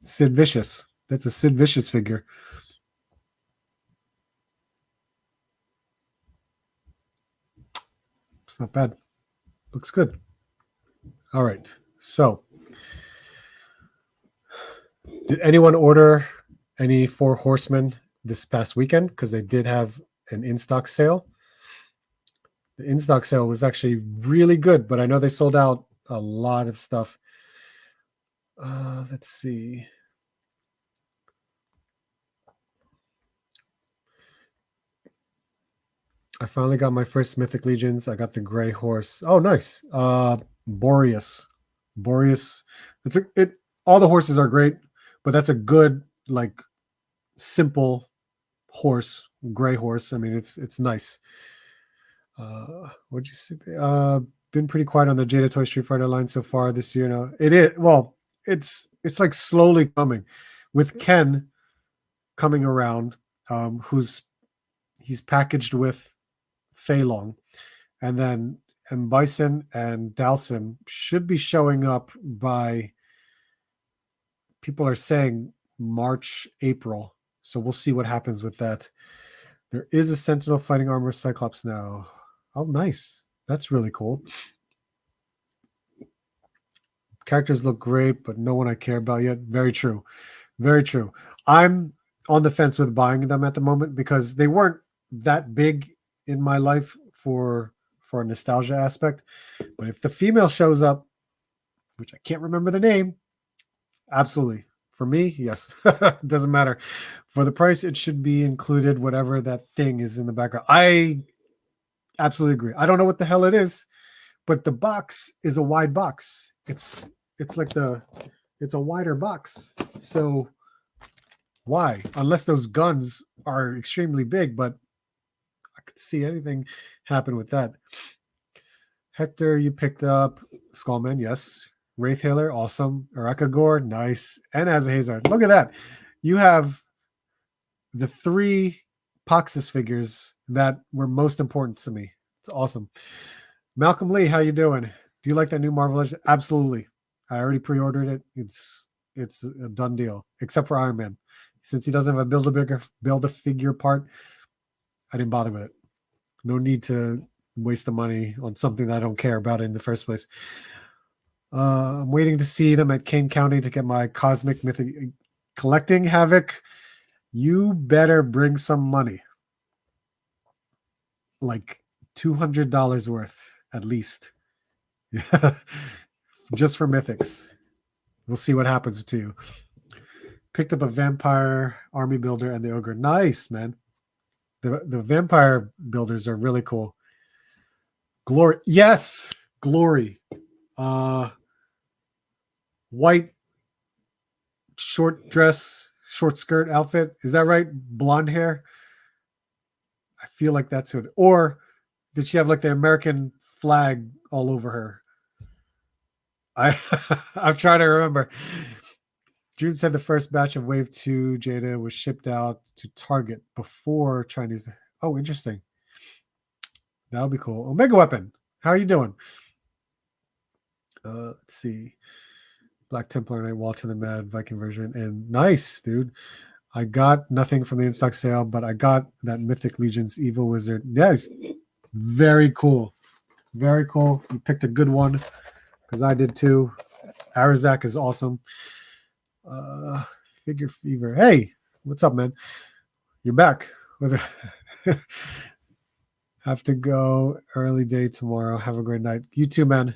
Sid Vicious. That's a Sid Vicious figure. It's not bad. Looks good. All right. So, did anyone order any Four Horsemen this past weekend? Because they did have an in-stock sale. The in-stock sale was actually really good, but I know they sold out a lot of stuff. Let's see. I finally got my first Mythic Legions. I got the gray horse. Oh, nice. Boreas. All the horses are great, but that's a good, like, simple horse, gray horse. I mean, it's nice. What'd you say? Been pretty quiet on the Jada Toy Street Fighter line so far this year. Now it's like slowly coming, with Ken coming around, he's packaged with Fei Long, and then Bison and Dalsim should be showing up by, people are saying, March, April. So we'll see what happens with that. There is a Sentinel fighting armor Cyclops now. Oh, nice. That's really cool. Characters look great, but no one I care about yet. Very true. Very true. I'm on the fence with buying them at the moment because they weren't that big in my life for a nostalgia aspect. But if the female shows up, which I can't remember the name, absolutely. For me, yes. It doesn't matter. For the price, it should be included, whatever that thing is in the background. I absolutely agree. I don't know what the hell it is, but the box is a wide box. It's a wider box. So why? Unless those guns are extremely big, but I could see anything happen with that. Hector, you picked up Skullman, yes. Wraith Hailer, awesome. Arakagor, nice. And Azahazard. Look at that. You have the 3 Poxus figures that were most important to me. It's awesome. Malcolm Lee, how you doing? Do you like that new Marvel Legends? Absolutely. I already pre-ordered it. It's a done deal, except for Iron Man. Since he doesn't have a build-a-figure part, I didn't bother with it. No need to waste the money on something that I don't care about in the first place. I'm waiting to see them at Kane County to get my Cosmic Mythic collecting Havoc. You better bring some money. Like $200 worth, at least. Just for Mythics. We'll see what happens to you. Picked up a Vampire Army Builder and the Ogre. Nice, man. The Vampire Builders are really cool. Glory. Yes! Glory. White short dress, short skirt outfit. Is that right? Blonde hair. I feel like that's it. Or did she have like the American flag all over her? I'm trying to remember. June said the first batch of Wave 2 Jada was shipped out to Target before Chinese. Oh, interesting. That would be cool. Omega Weapon, how are you doing? Let's see. Black Templar Night, Walter the Mad, Viking version. And nice, dude. I got nothing from the in-stock sale, but I got that Mythic Legions Evil Wizard. Yes, very cool. Very cool. You picked a good one, because I did too. Arazak is awesome. Figure Fever. Hey, what's up, man? You're back. Have to go early day tomorrow. Have a great night. You too, man.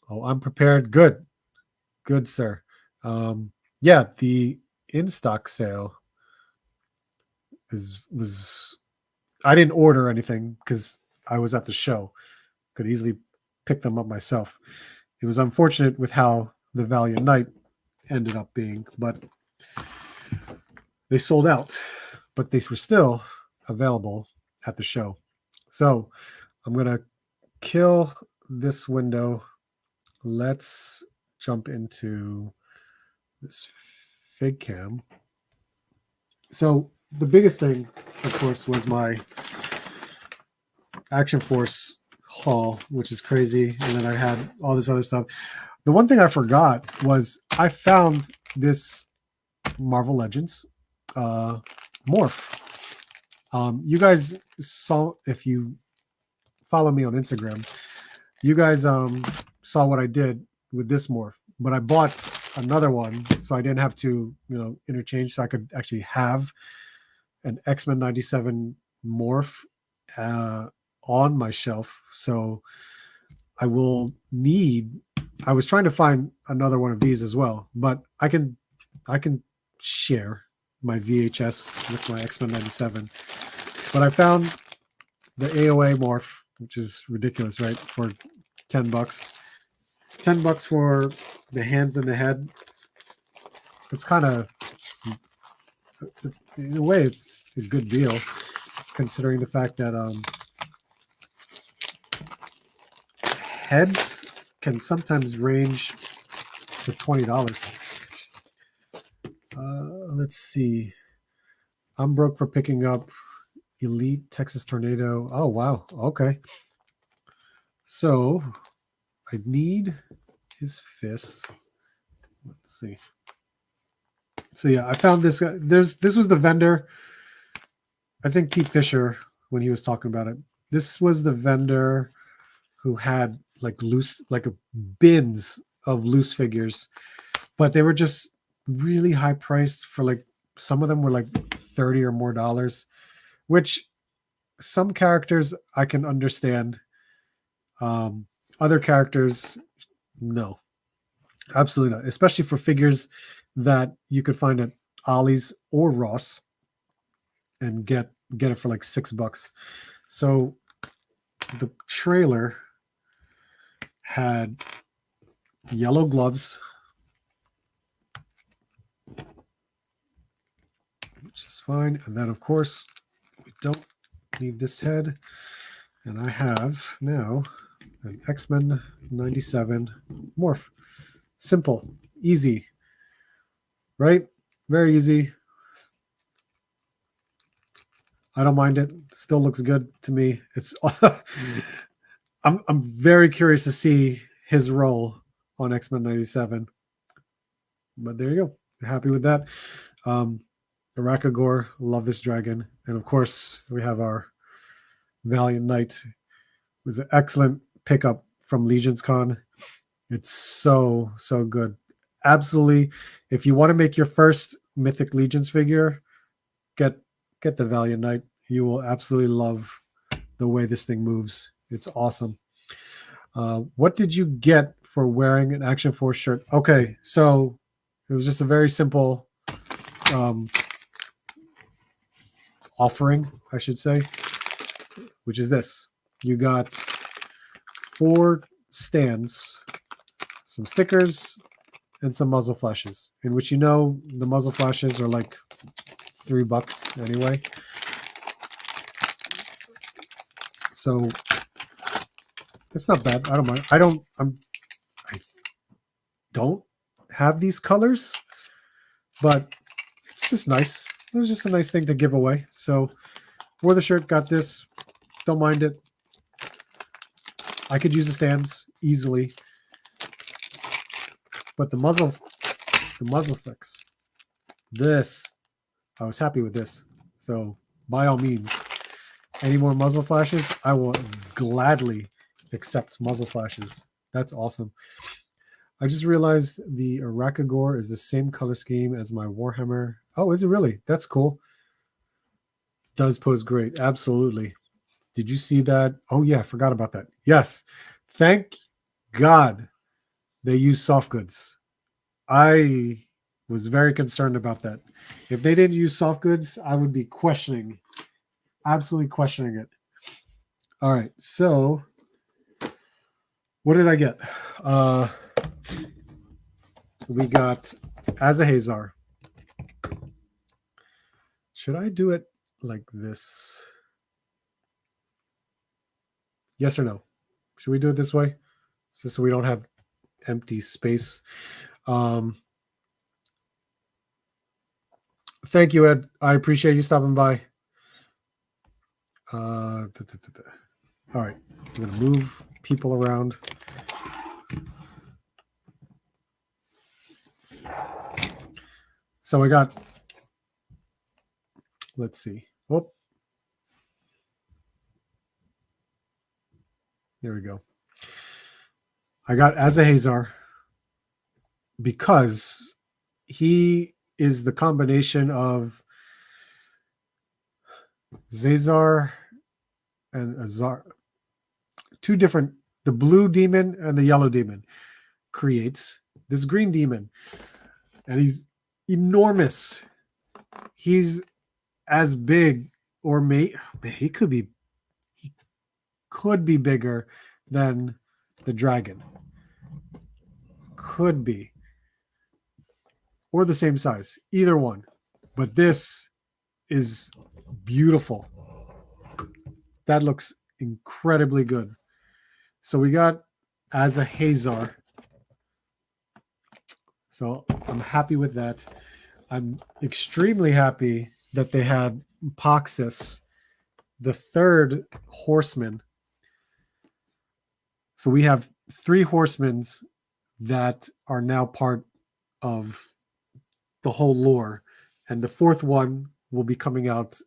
Oh, I'm prepared. Good. Good, sir. Yeah, the in-stock sale was I didn't order anything because I was at the show. Could easily pick them up myself. It was unfortunate with how the Valiant Knight ended up being, but they sold out. But they were still available at the show. So I'm going to kill this window. Let's jump into this fig cam. So the biggest thing, of course, was my Action Force haul, which is crazy. And then I had all this other stuff. The one thing I forgot was I found this Marvel Legends morph. You guys saw, if you follow me on Instagram, you guys saw what I did with this morph, but I bought another one so I didn't have to, interchange, so I could actually have an X-Men 97 morph on my shelf. So I will need, I was trying to find another one of these as well, but I can share my VHS with my X-Men 97. But I found the AOA morph, which is ridiculous, right? For $10. $10 for the hands and the head. It's kind of, in a way, it's a good deal, considering the fact that heads can sometimes range to $20. Let's see. I'm broke for picking up Elite Texas Tornado. Oh, wow. Okay. So I need his fist. Let's see. So yeah, I found this guy. This was the vendor. I think Pete Fisher, when he was talking about it, this was the vendor who had like bins of loose figures, but they were just really high priced for like, some of them were like $30 or more, which some characters I can understand. Other characters, no, absolutely not, especially for figures that you could find at Ollie's or Ross and get it for like $6. So the trailer had yellow gloves, which is fine. And then, of course, we don't need this head. And I have now an X-Men 97 morph. Simple, easy, right? Very easy. I don't mind it. Still looks good to me. It's I'm very curious to see his role on X-Men 97. But there you go. Happy with that. Arakagor, love this dragon. And of course, we have our Valiant Knight. It was an excellent pickup from Legends Con. It's so good. Absolutely. If you want to make your first Mythic Legions figure, get the Valiant Knight. You will absolutely love the way this thing moves. It's awesome. What did you get for wearing an Action Force shirt? Okay, so it was just a very simple offering, I should say, which is this. You got 4 stands, some stickers, and some muzzle flashes, in which, the muzzle flashes are like $3 anyway. So it's not bad. I don't mind. I don't have these colors, but it's just nice. It was just a nice thing to give away. So wore the shirt, got this. Don't mind it. I could use the stands easily, but the muzzle fix. This, I was happy with this. So by all means, any more muzzle flashes, I will gladly accept muzzle flashes. That's awesome. I just realized the Arakagor is the same color scheme as my Warhammer. Oh, is it really? That's cool. Does pose great. Absolutely. Did you see that? Oh, yeah, I forgot about that. Yes. Thank God they use soft goods. I was very concerned about that. If they didn't use soft goods, I would be absolutely questioning it. All right. So what did I get? We got Azahazar. Should I do it like this? Yes or no? Should we do it this way? So we don't have empty space. Thank you, Ed. I appreciate you stopping by. All right. I'm going to move people around. So I got, let's see. Oh, there we go. I got Azahazar because he is the combination of Zazar and Azar. Two different, the blue demon and the yellow demon creates this green demon. And he's enormous. He's as big, or he could be bigger than the dragon. Could be. Or the same size. Either one. But this is beautiful. That looks incredibly good. So we got Azahazar. So I'm happy with that. I'm extremely happy that they had Poxus, the third horseman. So we have 3 horsemen that are now part of the whole lore. And the 4th one will be coming out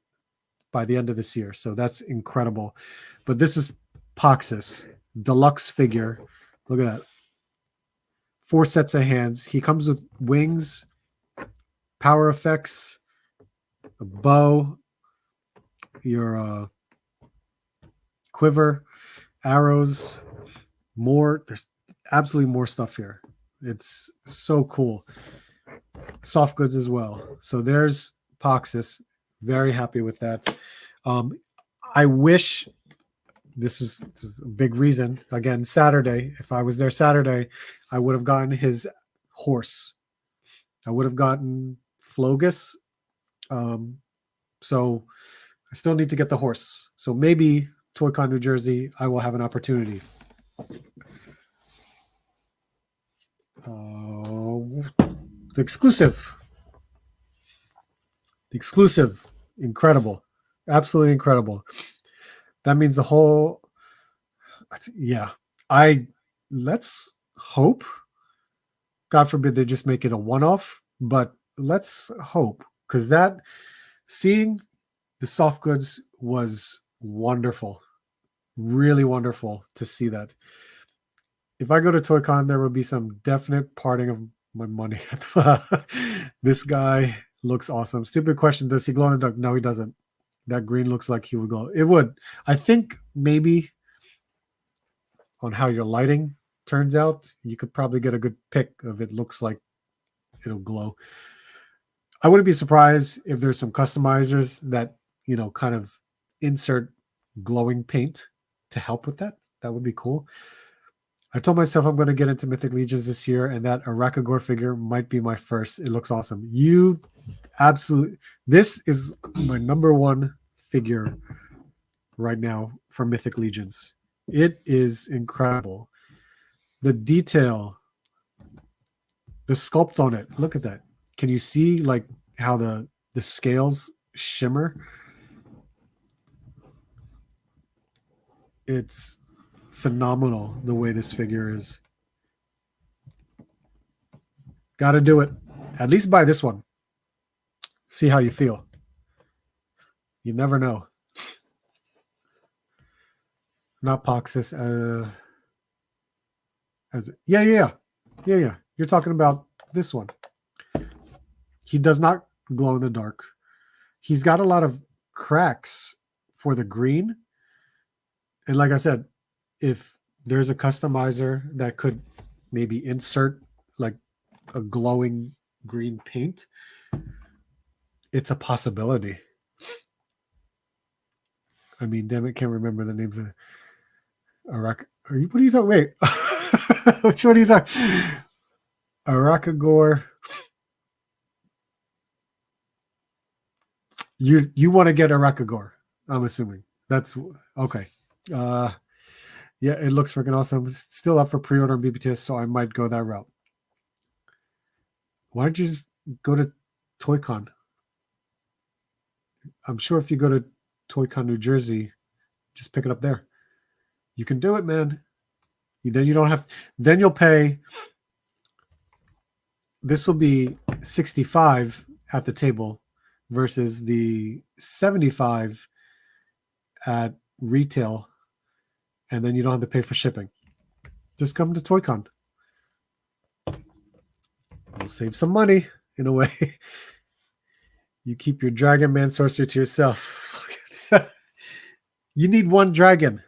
by the end of this year. So that's incredible. But this is Poxus, deluxe figure. Look at that. 4 sets of hands. He comes with wings, power effects, a bow, your quiver, arrows, more. There's absolutely more stuff here. It's so cool. Soft goods as well. So there's Poxus. Very happy with that. I wish this is a big reason. Again, Saturday, if I was there Saturday, I would have gotten his horse. I would have gotten Flogus. So I still need to get the horse. So maybe ToyCon New Jersey, I will have an opportunity. The exclusive. Incredible. Absolutely incredible. That means the whole, yeah. Let's hope, God forbid they just make it a one-off, but let's hope, because that, seeing the soft goods was wonderful. Really wonderful to see that. If I go to ToyCon, there will be some definite parting of my money. This guy looks awesome. Stupid question. Does he glow in the dark? No, he doesn't. That green looks like he would glow. It would. I think maybe on how your lighting turns out, you could probably get a good pick of it. Looks like it'll glow. I wouldn't be surprised if there's some customizers that, kind of insert glowing paint to help with that. That would be cool. I told myself I'm going to get into Mythic Legions this year, and that Arakagor figure might be my first. It looks awesome. This is my number 1 figure right now for Mythic Legions. It is incredible. The detail, the sculpt on it. Look at that. Can you see like how the scales shimmer? It's phenomenal the way this figure is. Got to do it. At least buy this one. See how you feel. You never know. Not Poxus. Yeah. You're talking about this one. He does not glow in the dark. He's got a lot of cracks for the green. And like I said, if there's a customizer that could maybe insert like a glowing green paint, it's a possibility. I mean, damn it, can't remember the names of what are you talking? Wait, which one are you talking? Arakagor. You want to get Arakagor? I'm assuming that's okay. Yeah, it looks freaking awesome. It's still up for pre-order on BBTS, so I might go that route. Why don't you just go to ToyCon? I'm sure if you go to ToyCon New Jersey, just pick it up there. You can do it, man. Then you don't have. Then you'll pay. This will be $65 at the table versus the 75 at retail, and then you don't have to pay for shipping. Just come to ToyCon. You'll save some money in a way. You keep your Dragon Man sorcery to yourself. You need one dragon.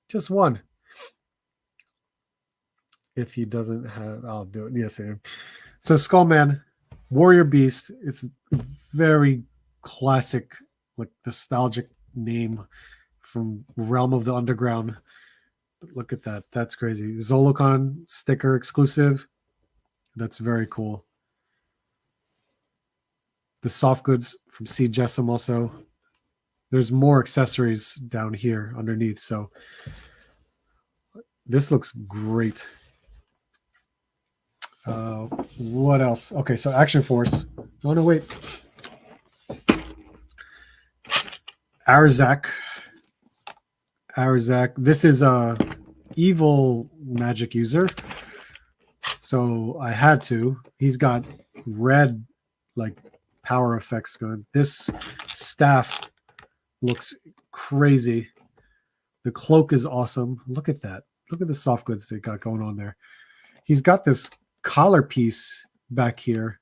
Just one. If he doesn't have, I'll do it. Yes, sir. So Skullman, Warrior Beast. It's a very classic, like nostalgic name from Realm of the Underground. But look at that. That's crazy. Zolocon sticker exclusive. That's very cool. The soft goods from C. Jessam also. There's more accessories down here underneath. So this looks great. What else? Okay, so Action Force. Oh, no, wait. Arzak. This is a evil magic user. So I had to. He's got red, like, power effects going. This staff looks crazy. The cloak is awesome. Look at that. Look at the soft goods they got going on there. He's got this collar piece back here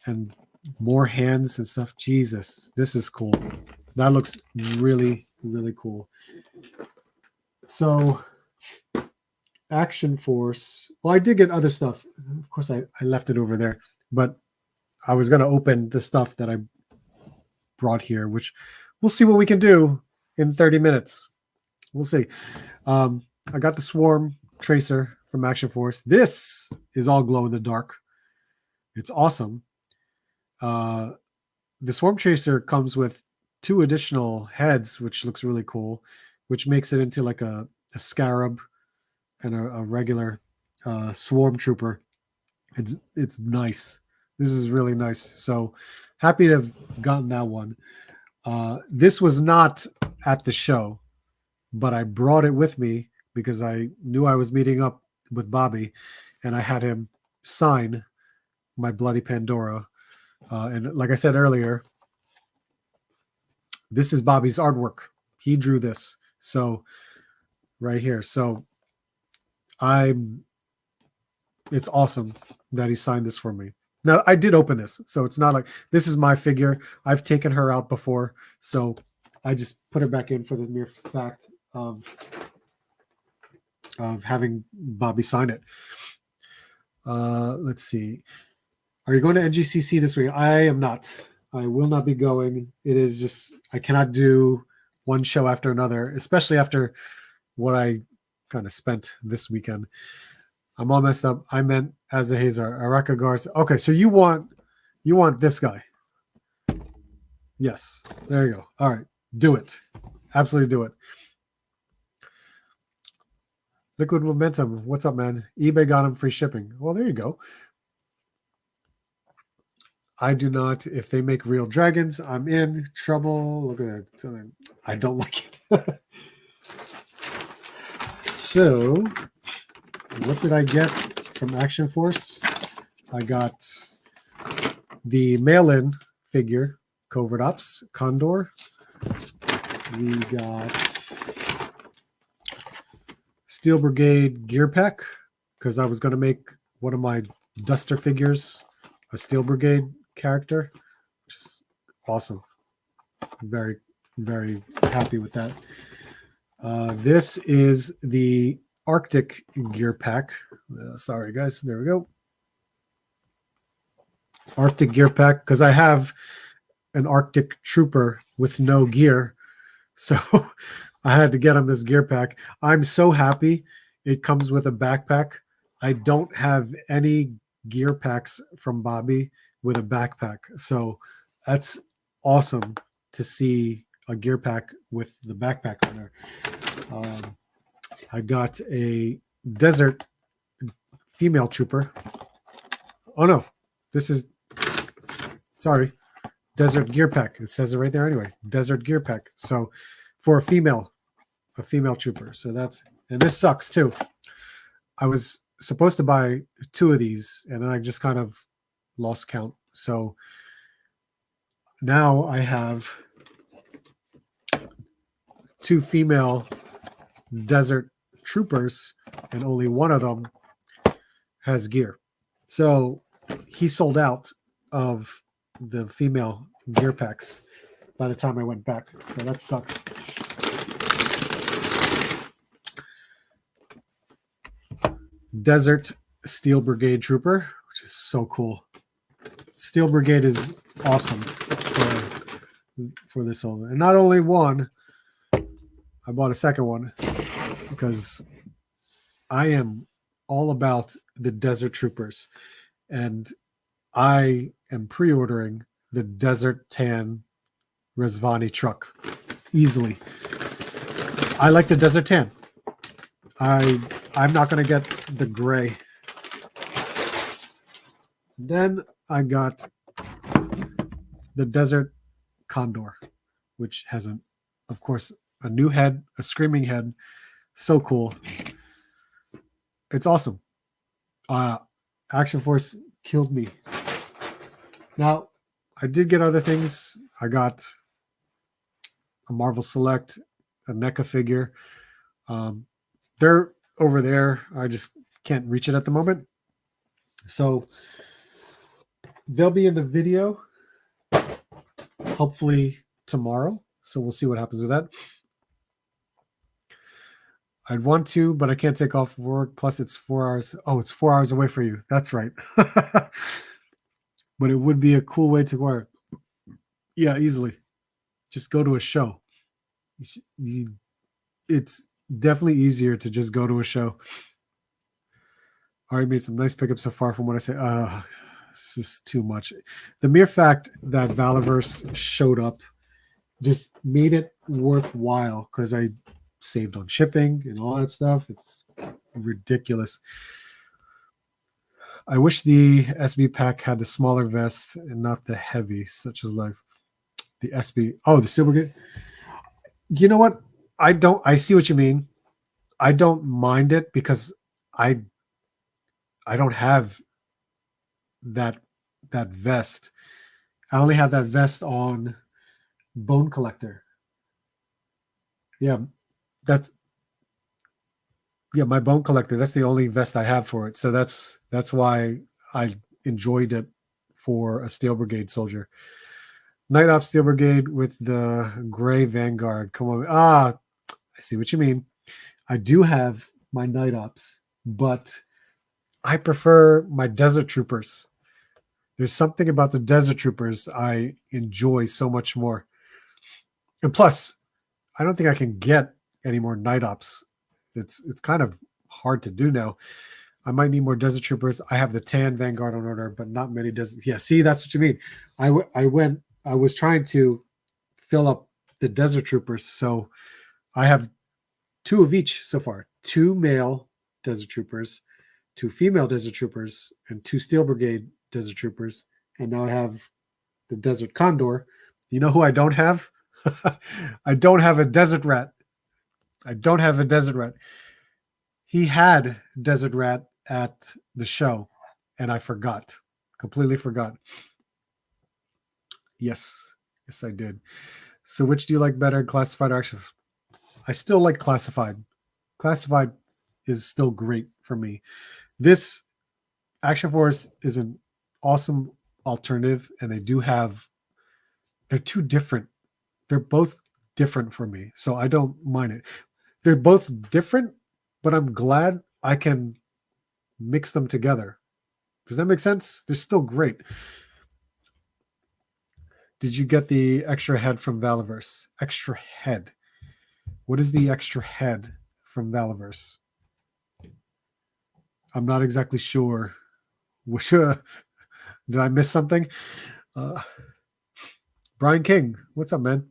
and more hands and stuff. Jesus, this is cool. That looks really, really cool. So Action Force. Well, I did get other stuff. Of course, I left it over there, but I was going to open the stuff that I brought here, which we'll see what we can do in 30 minutes. We'll see. I got the Swarm Tracer from Action Force. This is all glow in the dark. It's awesome. The Swarm Tracer comes with 2 additional heads, which looks really cool, which makes it into like a scarab and a regular Swarm Trooper. It's nice. This is really nice. So happy to have gotten that one. This was not at the show, but I brought it with me because I knew I was meeting up with Bobby, and I had him sign my Bloody Pandora. And like I said earlier, this is Bobby's artwork. He drew this. So right here. So it's awesome that he signed this for me. Now, I did open this, so it's not like this is my figure. I've taken her out before, so I just put her back in for the mere fact of having Bobby sign it. Let's see. Are you going to NGCC this week? I am not. I will not be going. It is just, I cannot do one show after another, especially after what I kind of spent this weekend. I'm all messed up. I meant as a Hazar, Araka Garza. Okay, so you want this guy. Yes, there you go. All right, do it. Absolutely do it. Liquid Momentum. What's up, man? eBay got him free shipping. Well, there you go. I do not. If they make real dragons, I'm in trouble. Look at that. I don't like it. So, what did I get from Action Force? I got the mail-in figure, Covert Ops, Condor. We got Steel Brigade Gear Pack, because I was going to make one of my Duster figures a Steel Brigade character, which is awesome. Very, very happy with that. This is the Arctic Gear Pack. Sorry, guys. There we go. Arctic Gear Pack, because I have an Arctic Trooper with no gear. So I had to get him this gear pack. I'm so happy it comes with a backpack. I don't have any gear packs from Bobby with a backpack. So that's awesome to see a gear pack with the backpack on there. I got a Desert Female Trooper. Oh, no. This is, sorry, Desert Gear Pack. It says it right there anyway. Desert Gear Pack. So for a female Trooper. So that's, and this sucks too. I was supposed to buy 2 of these, and then I just kind of lost count. So now I have 2 female desert troopers, and only one of them has gear. So he sold out of the female gear packs by the time I went back. So that sucks. Desert Steel Brigade Trooper, which is so cool. Steel Brigade is awesome for this whole. And not only one, I bought a second one because I am all about the Desert Troopers. And I am pre-ordering the Desert Tan Rezvani truck easily. I like the Desert Tan. I'm not going to get the gray. Then I got the Desert Condor, which has, of course, a new head, a screaming head. So cool. It's awesome. Action Force killed me. Now, I did get other things. I got a Marvel Select, a NECA figure. They're over there. I just can't reach it at the moment. So they'll be in the video hopefully tomorrow. So we'll see what happens with that. I'd want to, but I can't take off work. Plus, it's 4 hours. Oh, it's 4 hours away for you. That's right. But it would be a cool way to work. Yeah, easily. Just go to a show. It's definitely easier to just go to a show. Already made some nice pickups so far from what I say. This is too much. The mere fact that Valiverse showed up just made it worthwhile because I saved on shipping and all that stuff. It's ridiculous. I wish the SB pack had the smaller vests and not the heavy, such as like the SB. Oh, the Steel Brigade. You know what? I see what you mean. I don't mind it because I don't have that vest. I only have that vest on Bone Collector. Yeah, my Bone Collector. That's the only vest I have for it. So that's why I enjoyed it for a Steel Brigade soldier. Night Ops Steel Brigade with the gray Vanguard. Come on. I see what you mean. I do have my Night Ops, but I prefer my Desert Troopers. There's something about the Desert Troopers I enjoy so much more. And plus, I don't think I can get any more Night Ops. It's kind of hard to do now. I might need more Desert Troopers. I have the tan Vanguard on order, but not many Desert. Yeah, see, that's what you mean. I was trying to fill up the Desert Troopers, so I have 2 of each so far. 2 male Desert Troopers, 2 female Desert Troopers, and 2 Steel Brigade Desert Troopers. And now I have the Desert Condor. You know who I don't have? I don't have a Desert Rat. He had Desert Rat at the show, and I forgot. Completely forgot. Yes, I did. So which do you like better, classified or action? I still like classified. Classified is still great for me. This Action Force is an awesome alternative, and they're too different. They're both different for me, so I don't mind it. They're both different, but I'm glad I can mix them together. Does that make sense? They're still great. Did you get the extra head from Valiverse? Extra head. What is the extra head from Valiverse? I'm not exactly sure. Which did I miss something? Brian King, what's up, man?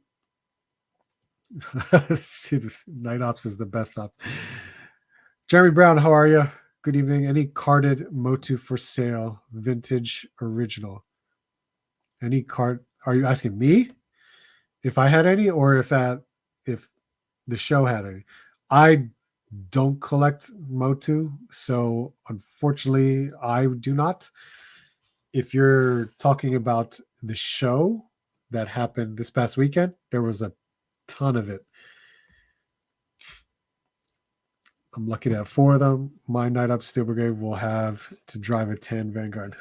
Night Ops is the best ops. Jeremy Brown, how are you? Good evening. Any carded Motu for sale, vintage, original? Any card? Are you asking me if I had any, or if the show had any? I don't collect Motu, so unfortunately, I do not. If you're talking about the show, that happened this past weekend. There was a ton of it. I'm lucky to have 4 of them. My Night Up Steel Brigade will have to drive a tan Vanguard.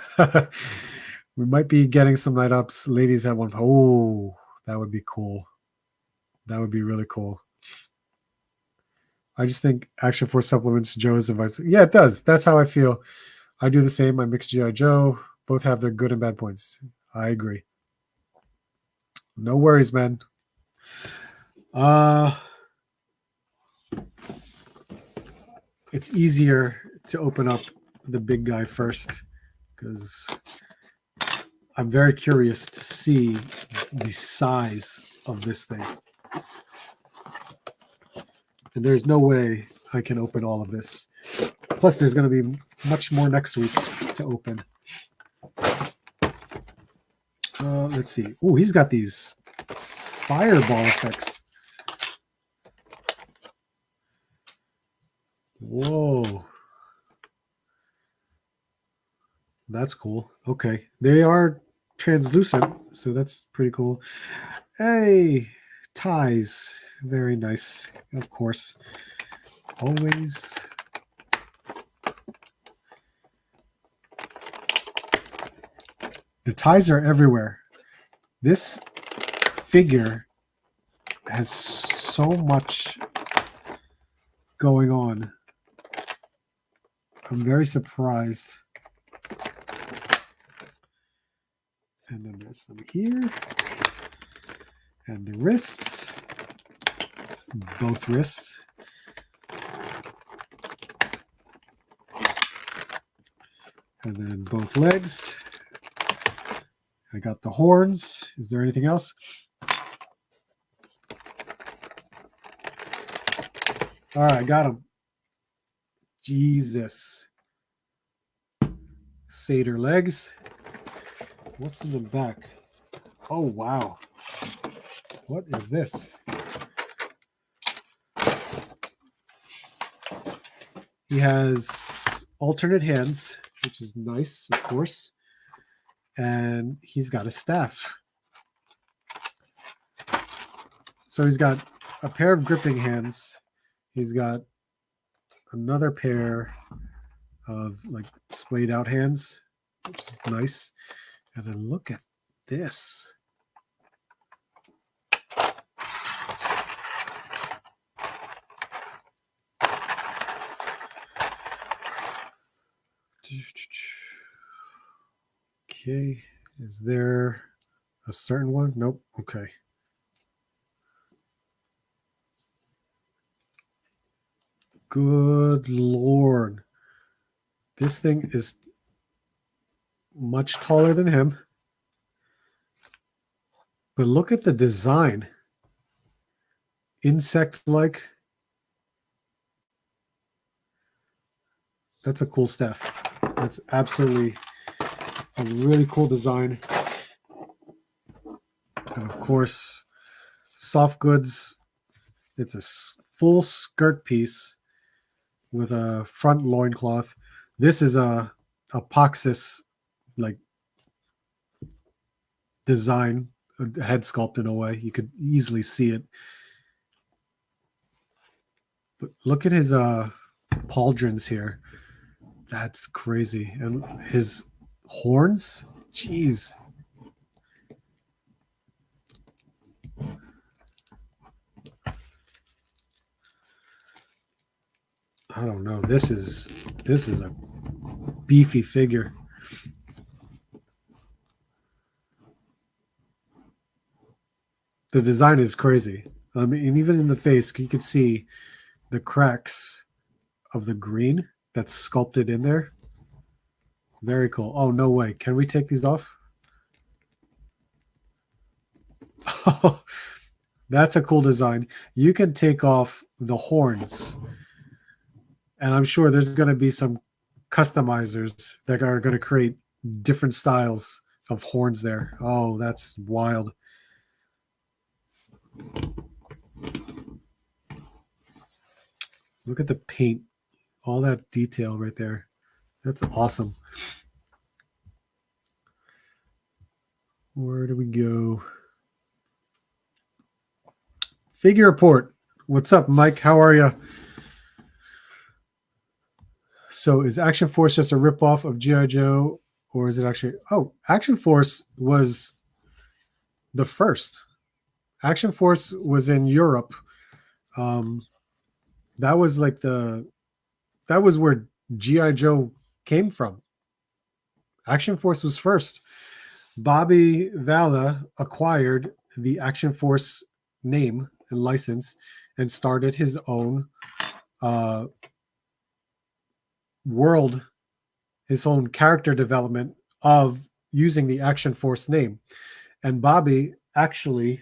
We might be getting some Night Ups. Ladies have one. Oh, that would be cool. That would be really cool. I just think Action Force supplements Joe's advice. Yeah, it does. That's how I feel. I do the same. I mix G.I. Joe. Both have their good and bad points. I agree. No worries, man. It's easier to open up the big guy first because I'm very curious to see the size of this thing. And there's no way I can open all of this. Plus, there's going to be much more next week to open. Let's see. Oh, he's got these fireball effects. Whoa. That's cool. Okay. They are translucent, so that's pretty cool. Hey, ties. Very nice. Of course. Always. The ties are everywhere. This figure has so much going on. I'm very surprised. And then there's some here. And the wrists. Both wrists. And then both legs. I got the horns. Is there anything else? All right, I got him. Jesus. Satyr legs. What's in the back? Oh, wow. What is this? He has alternate hands, which is nice, of course. And he's got a staff. So he's got a pair of gripping hands. He's got another pair of like splayed out hands, which is nice. And then look at this. Okay, is there a certain one? Nope. Okay. Good Lord. This thing is much taller than him. But look at the design. Insect-like. That's a cool staff. That's absolutely a really cool design. And of course, soft goods. It's a full skirt piece with a front loincloth. This is a epoxis like design, a head sculpt in a way. You could easily see it. But look at his pauldrons here. That's crazy. And his horns, jeez. I don't know. This is a beefy figure. The design is crazy. I mean, and even in the face, you could see the cracks of the green that's sculpted in there. Very cool. Oh, no way. Can we take these off? Oh, that's a cool design. You can take off the horns. And I'm sure there's going to be some customizers that are going to create different styles of horns there. Oh, that's wild. Look at the paint. All that detail right there. That's awesome. Where do we go? Figure Report. What's up, Mike? How are you? So is Action Force just a ripoff of G.I. Joe, or is it actually... Oh, Action Force was the first. Action Force was in Europe. That was like that was where G.I. Joe came from. Action Force was first. Bobby Valla acquired the Action Force name and license and started his own world, his own character development of using the Action Force name. And Bobby actually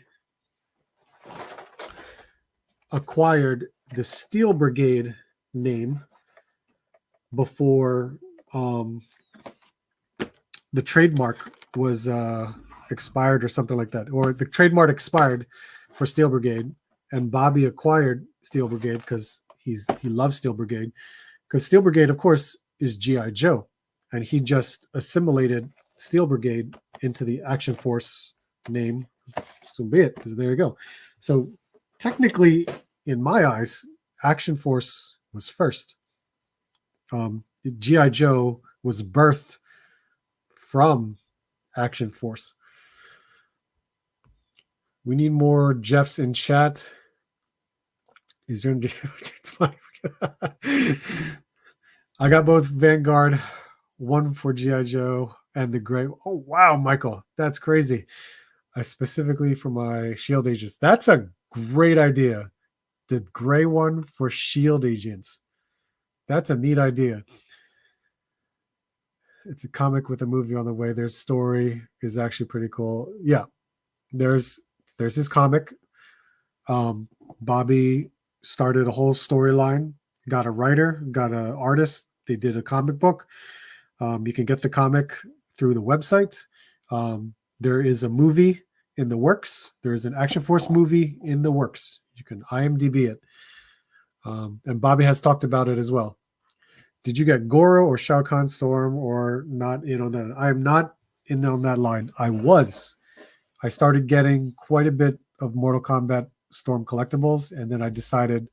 acquired the Steel Brigade name before the trademark was expired or something like that, or the trademark expired for Steel Brigade, and Bobby acquired Steel Brigade because he loves Steel Brigade, because Steel Brigade, of course, is G.I. Joe, and he just assimilated Steel Brigade into the Action Force name. So be it. There you go. So technically, in my eyes, Action Force was first. G.I. Joe was birthed from Action Force. We need more Jeffs in chat. Is there? It's funny. I got both Vanguard, one for G.I. Joe and the gray. Oh wow, Michael, that's crazy. Specifically for my Shield agents. That's a great idea. The gray one for Shield agents. That's a neat idea. It's a comic with a movie on the way. Their story is actually pretty cool. Yeah, there's his comic. Bobby started a whole storyline, got a writer, got an artist. They did a comic book. You can get the comic through the website. There is a movie in the works. There is an Action Force movie in the works. You can IMDb it. And Bobby has talked about it as well. Did you get Goro or Shao Kahn Storm or not in on that? I am not in on that line. I started getting quite a bit of Mortal Kombat Storm collectibles, and then I decided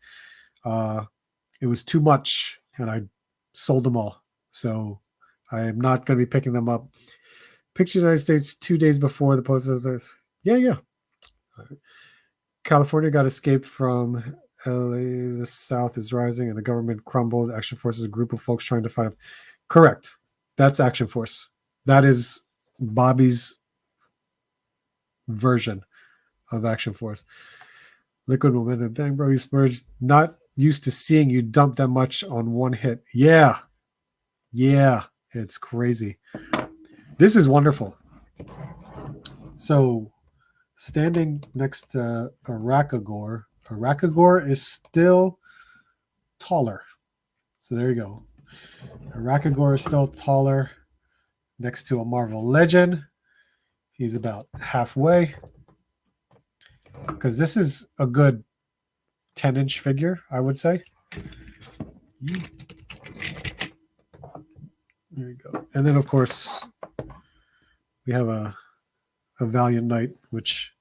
it was too much, and I sold them all. So I am not going to be picking them up. Picture United States 2 days before the post of this. Yeah. California got escaped from LA. The South is rising, and the government crumbled. Action Force is a group of folks trying to fight them. Correct. That's Action Force. That is Bobby's version of Action Force. Liquid momentum. Dang, bro, you splurged. Not used to seeing you dump that much on one hit. Yeah. It's crazy. This is wonderful. So, standing next to Arakagor is still taller. So there you go. Arakagor is still taller next to a Marvel Legend. He's about halfway. Because this is a good 10-inch figure, I would say. There you go. And then, of course, we have a Valiant Knight, which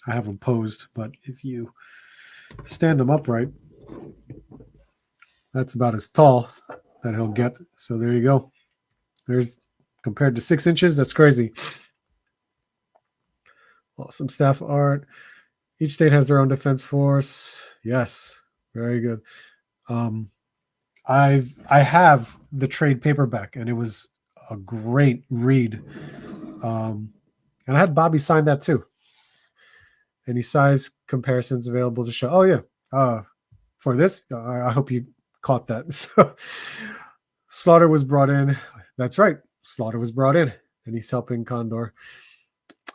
I haven't posed, but if you stand him upright, that's about as tall that he'll get. So there you go. There's, compared to 6 inches, that's crazy. Awesome staff art. Each state has their own defense force. Yes, very good. I have the trade paperback, and it was a great read. And I had Bobby sign that too. Any size comparisons available to show? Oh yeah. For this, I hope you caught that. So, Slaughter was brought in. That's right. Slaughter was brought in, and he's helping Condor.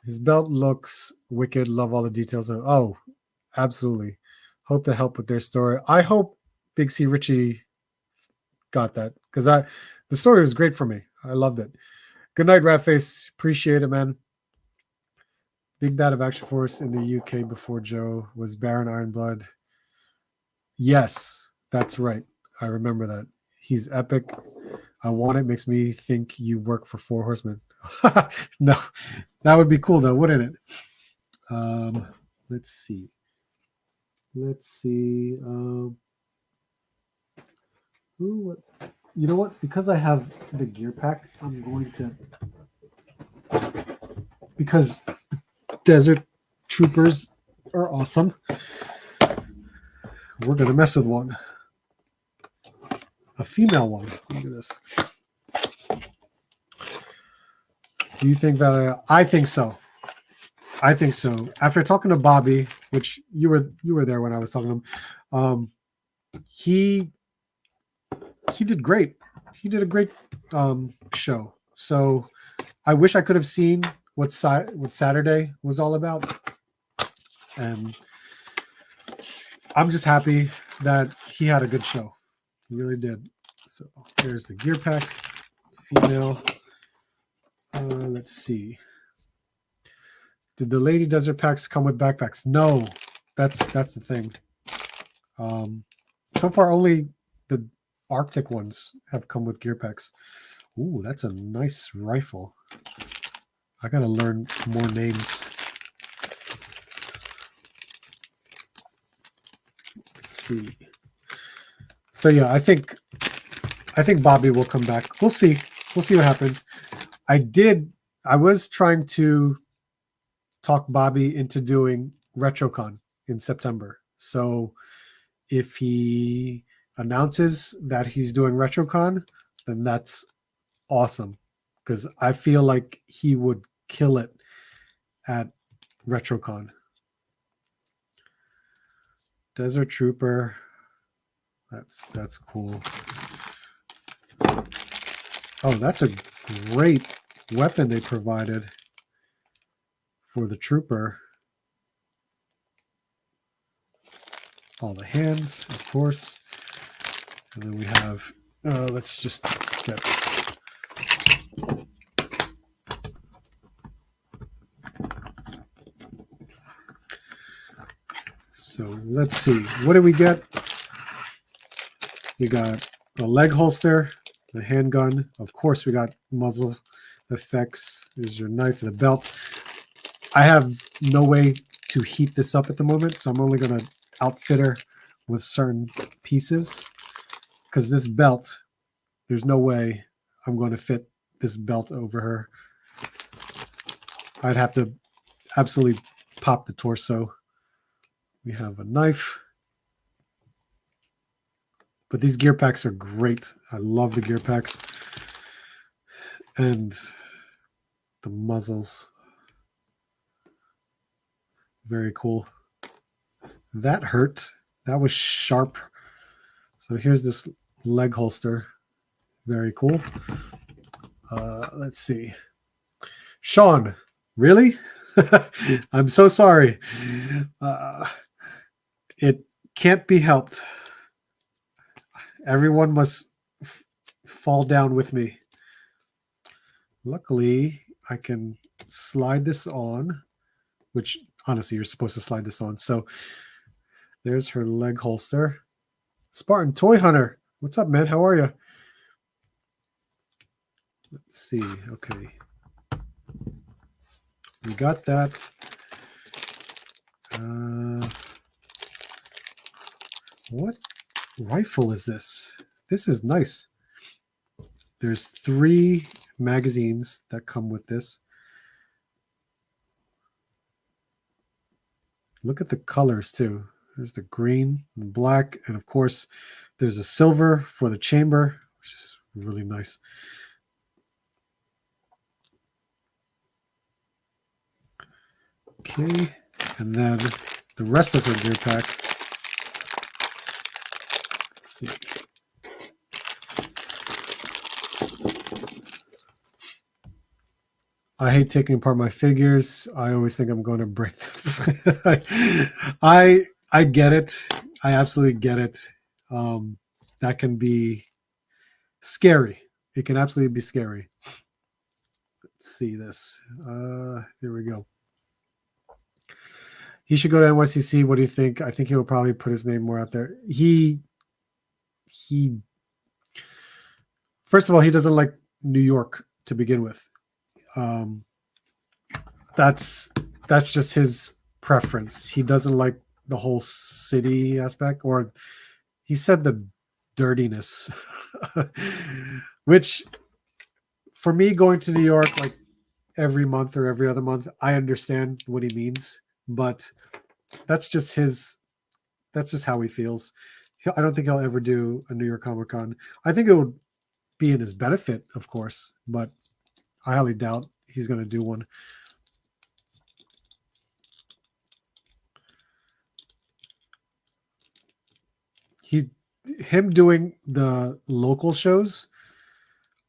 His belt looks wicked. Love all the details. Oh, absolutely. Hope to help with their story. I hope Big C Richie got that, because the story was great for me. I loved it. Good night, Ratface. Appreciate it, man. Big Bad of Action Force in the UK before Joe was Baron Ironblood. Yes, that's right. I remember that. He's epic. I want it. Makes me think you work for Four Horsemen. No, that would be cool though, wouldn't it? Let's see. Let's see. What? You know what? Because I have the gear pack, I'm going to, because Desert Troopers are awesome. We're gonna mess with one. A female one. Look at this. Do you think that? I think so. I think so. After talking to Bobby, which you were there when I was talking to him, he did great. He did a great show. So I wish I could have seen what Saturday was all about, and I'm just happy that he had a good show. He really did. So there's the gear pack, female. Let's see. Did the Lady Desert packs come with backpacks? No, that's the thing. So far, only the Arctic ones have come with gear packs. Ooh, that's a nice rifle. I gotta learn more names. Let's see. So yeah, I think Bobby will come back. We'll see. We'll see what happens. I was trying to talk Bobby into doing RetroCon in September. So if he announces that he's doing RetroCon, then that's awesome, because I feel like he would kill it at RetroCon. Desert Trooper. That's cool. Oh, that's a great weapon they provided for the trooper. All the hands, of course. And then we have, let's just get. So let's see. What do we get? You got a leg holster, the handgun. Of course, we got muzzle effects. There's your knife, the belt. I have no way to heat this up at the moment, so I'm only going to outfit her with certain pieces, because this belt, there's no way I'm going to fit this belt over her. I'd have to absolutely pop the torso. We have a knife. But these gear packs are great. I love the gear packs. And the muzzles. Very cool. That hurt. That was sharp. So here's this leg holster. Very cool. Let's see. Sean, really? I'm so sorry. It can't be helped. Everyone must fall down with me. Luckily, I can slide this on, which honestly, you're supposed to slide this on. So there's her leg holster. Spartan Toy Hunter. What's up, man? How are you? Let's see. Okay. We got that. What rifle is this? This is nice. There's 3 magazines that come with this. Look at the colors too. There's the green and black, and of course there's a silver for the chamber, which is really nice. Okay, and then the rest of her gear pack. Let's see. I hate taking apart my figures. I always think I'm going to break them. I get it. I absolutely get it. That can be scary. It can absolutely be scary. Let's see this. Here we go. He should go to NYCC. What do you think? I think he will probably put his name more out there. He first of all, he doesn't like New York to begin with. That's just his preference. He doesn't like the whole city aspect, or he said the dirtiness, which for me going to New York like every month or every other month, I understand what he means, but that's just how he feels. I don't think he'll ever do a New York Comic Con. I think it would be in his benefit, of course, but I highly doubt he's going to do one. Him doing the local shows,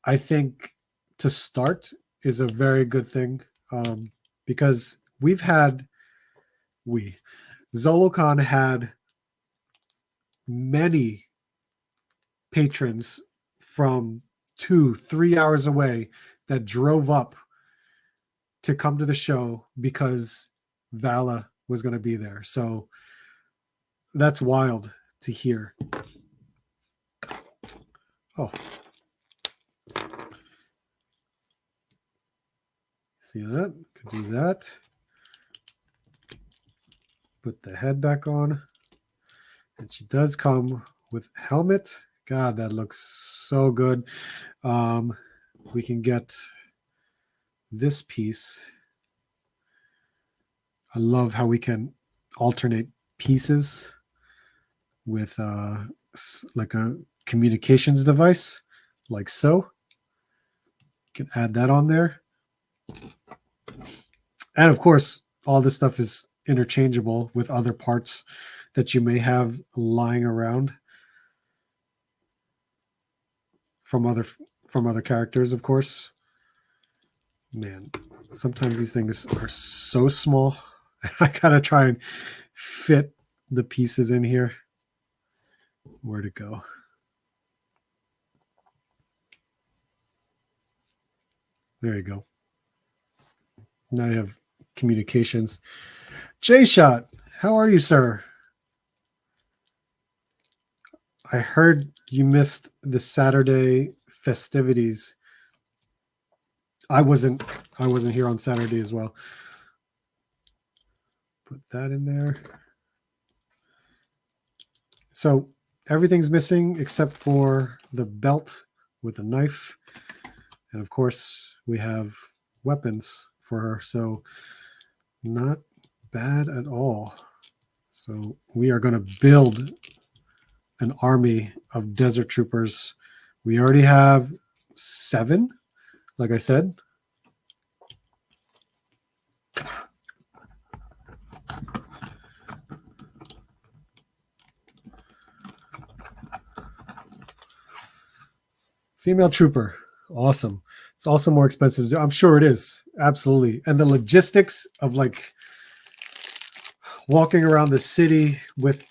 I think to start is a very good thing, because Zolocon had many patrons from 2-3 hours away that drove up to come to the show because Vala was going to be there. So that's wild to hear. Oh, see that? Could do that. Put the head back on. And she does come with helmet. God, that looks so good. We can get this piece. I love how we can alternate pieces with like a communications device, like so. You can add that on there. And of course, all this stuff is interchangeable with other parts that you may have lying around from other characters, of course. Man, sometimes these things are so small. I gotta try and fit the pieces in here. Where'd it go? There you go. Now you have communications. J-Shot, how are you, sir? I heard you missed the Saturday festivities. I wasn't here on Saturday as well. Put that in there. So everything's missing except for the belt with a knife. And of course, we have weapons for her. So not bad at all. So we are going to build an army of desert troopers. We already have 7, like I said. Female trooper. Awesome. It's also more expensive. I'm sure it is. Absolutely. And the logistics of like walking around the city with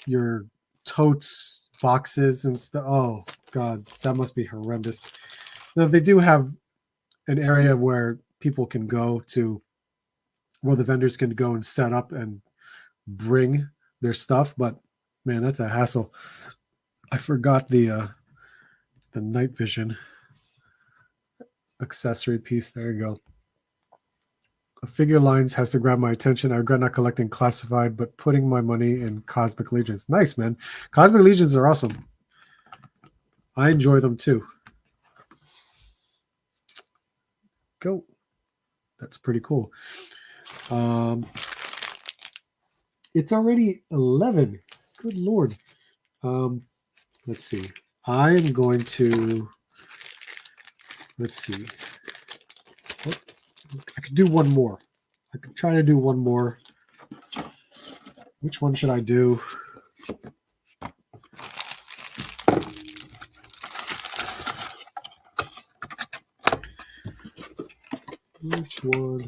your totes, boxes, and stuff. Oh, God, that must be horrendous. Now, they do have an area where people can go to, where the vendors can go and set up and bring their stuff. But, man, that's a hassle. I forgot the night vision accessory piece. There you go. Figure lines has to grab my attention. I regret not collecting classified, but putting my money in Cosmic Legions. Nice, man. Cosmic Legions are awesome. I enjoy them too. Go. That's pretty cool. It's already 11. Good Lord. Let's see. I am going to, let's see. What? I could do one more. I could try to do one more. Which one should I do? Which one?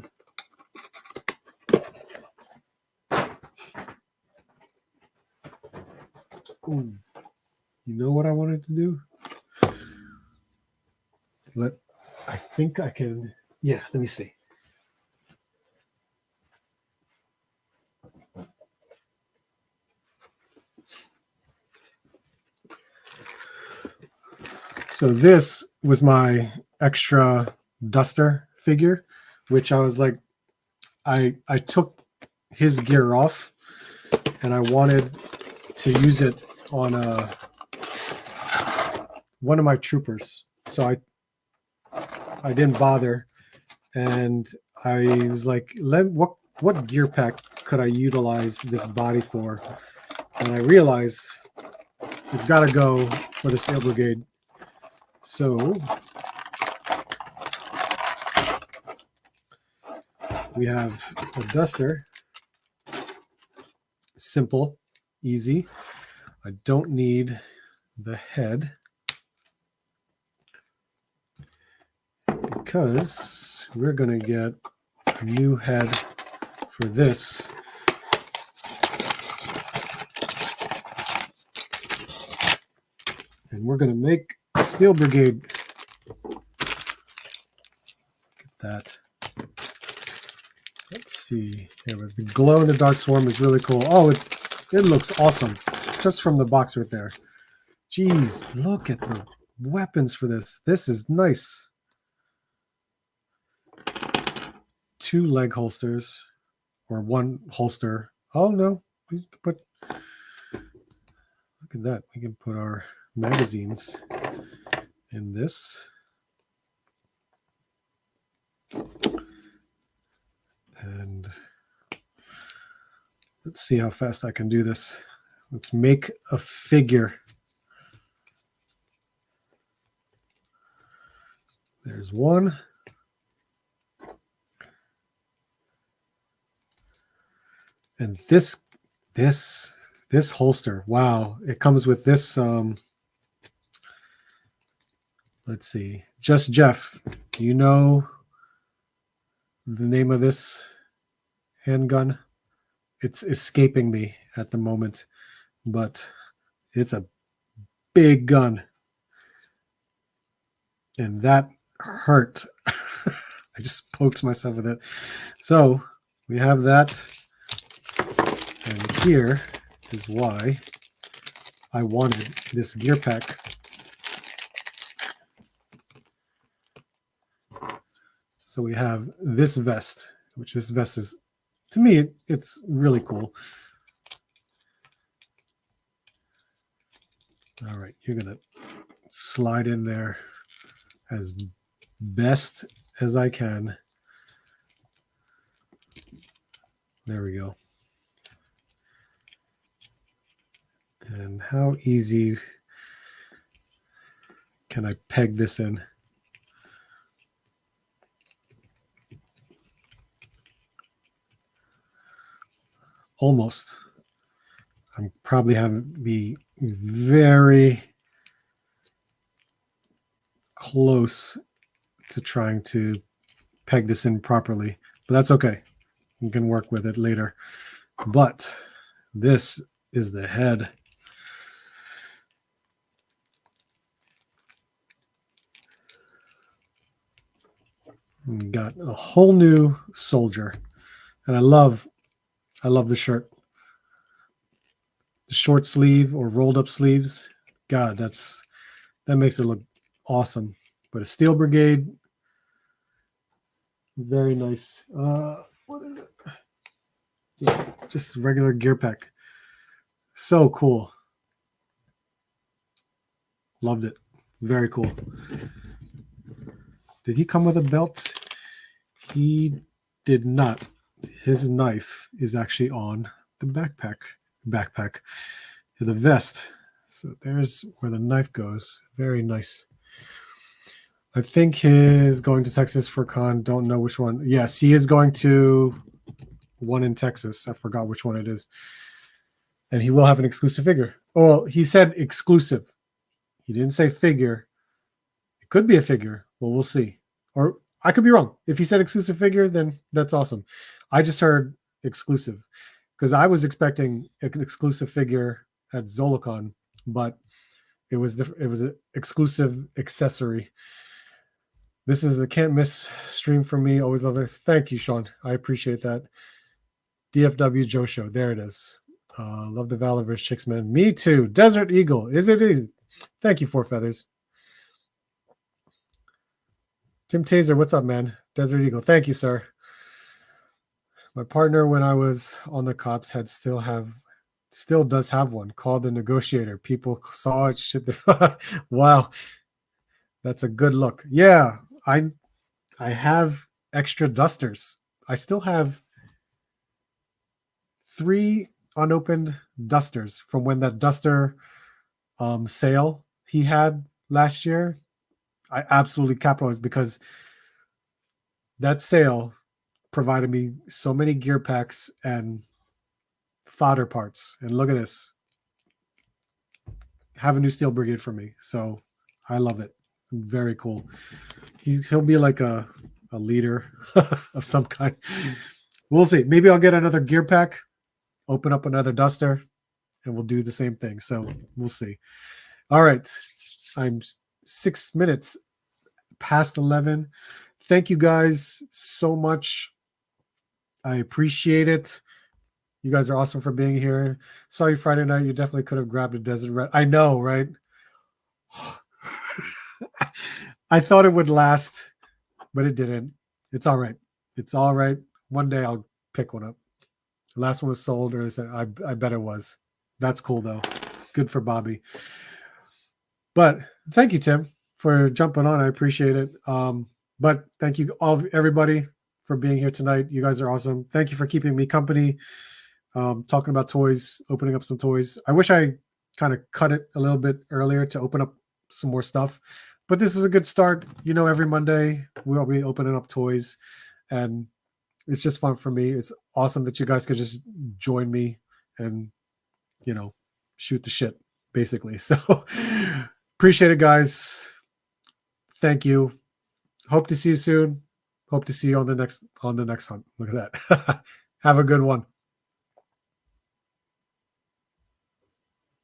Ooh. You know what I wanted to do? I think I can. Yeah, let me see. So this was my extra duster figure, which I was like, I took his gear off and I wanted to use it on one of my troopers. So I didn't bother, and I was like, what gear pack could I utilize this body for? And I realized it's got to go for the Steel Brigade. So we have a duster. Simple, easy. I don't need the head because we're going to get a new head for this. And we're going to make a Steel Brigade. Look at that. Let's see. Yeah, the glow in the dark swarm is really cool. Oh, it looks awesome just from the box right there. Jeez, look at the weapons for this. This is nice. 2 leg holsters or 1 holster. Oh no, we can put. Look at that. We can put our magazines in this. And let's see how fast I can do this. Let's make a figure. There's one. And this holster, wow, it comes with this. Let's see, Just Jeff, do you know the name of this handgun? It's escaping me at the moment, but it's a big gun. And that hurt. I just poked myself with it. So we have that. And here is why I wanted this gear pack. So we have this vest, which this vest is, to me, it's really cool. All right, you're going to slide in there as best as I can. There we go. And how easy can I peg this in? Almost. I'm probably having to be very close to trying to peg this in properly, but that's okay. You can work with it later. But this is the head. We got a whole new soldier, and I love the shirt. The short sleeve or rolled up sleeves. God, that makes it look awesome. But a Steel Brigade, very nice. What is it? Yeah, just a regular gear pack. So cool. Loved it. Very cool. Did he come with a belt? He did not. His knife is actually on the backpack, the vest. So there's where the knife goes. Very nice. I think he's going to Texas for con. Don't know which one. Yes, he is going to one in Texas. I forgot which one it is. And he will have an exclusive figure. Well, he said exclusive. He didn't say figure. It could be a figure. Well, we'll see. Or I could be wrong. If he said exclusive figure, then that's awesome. I just heard exclusive because I was expecting an exclusive figure at Zolocon, but it was an exclusive accessory. This is a can't miss stream for me. Always love this. Thank you, Sean. I appreciate that. DFW Joe Show. There it is. Love the Valorverse chicks, man. Me too. Desert Eagle. Is it easy? Thank you, Four Feathers. Tim Taser, what's up, man? Desert Eagle. Thank you, sir. My partner, when I was on the cops, had still have still does have one called the Negotiator. People saw it, shit. Wow, that's a good look. Yeah, I have extra dusters. I still have 3 unopened dusters from when that duster sale he had last year. I absolutely capitalized because that sale provided me so many gear packs and fodder parts. And look at this. Have a new Steel Brigade for me. So I love it. Very cool. He'll be like a leader of some kind. We'll see. Maybe I'll get another gear pack, open up another duster, and we'll do the same thing. So we'll see. All right. I'm 6 minutes past 11. Thank you guys so much. I appreciate it. You guys are awesome for being here. Sorry, Friday night. You definitely could have grabbed a Desert Red. I know, right? I thought it would last, but it didn't. It's all right. It's all right. One day I'll pick one up. The last one was sold, or I bet it was. That's cool, though. Good for Bobby. But thank you, Tim, for jumping on. I appreciate it. But thank you, everybody, for being here tonight. You guys are awesome. Thank you for keeping me company, talking about toys, opening up some toys. I wish I kind of cut it a little bit earlier to open up some more stuff. But this is a good start. You know, every Monday we'll be opening up toys, and it's just fun for me. It's awesome that you guys could just join me and, you know, shoot the shit, basically. So appreciate it, guys. Thank you. Hope to see you soon. Hope to see you on the next hunt. Look at that. Have a good one.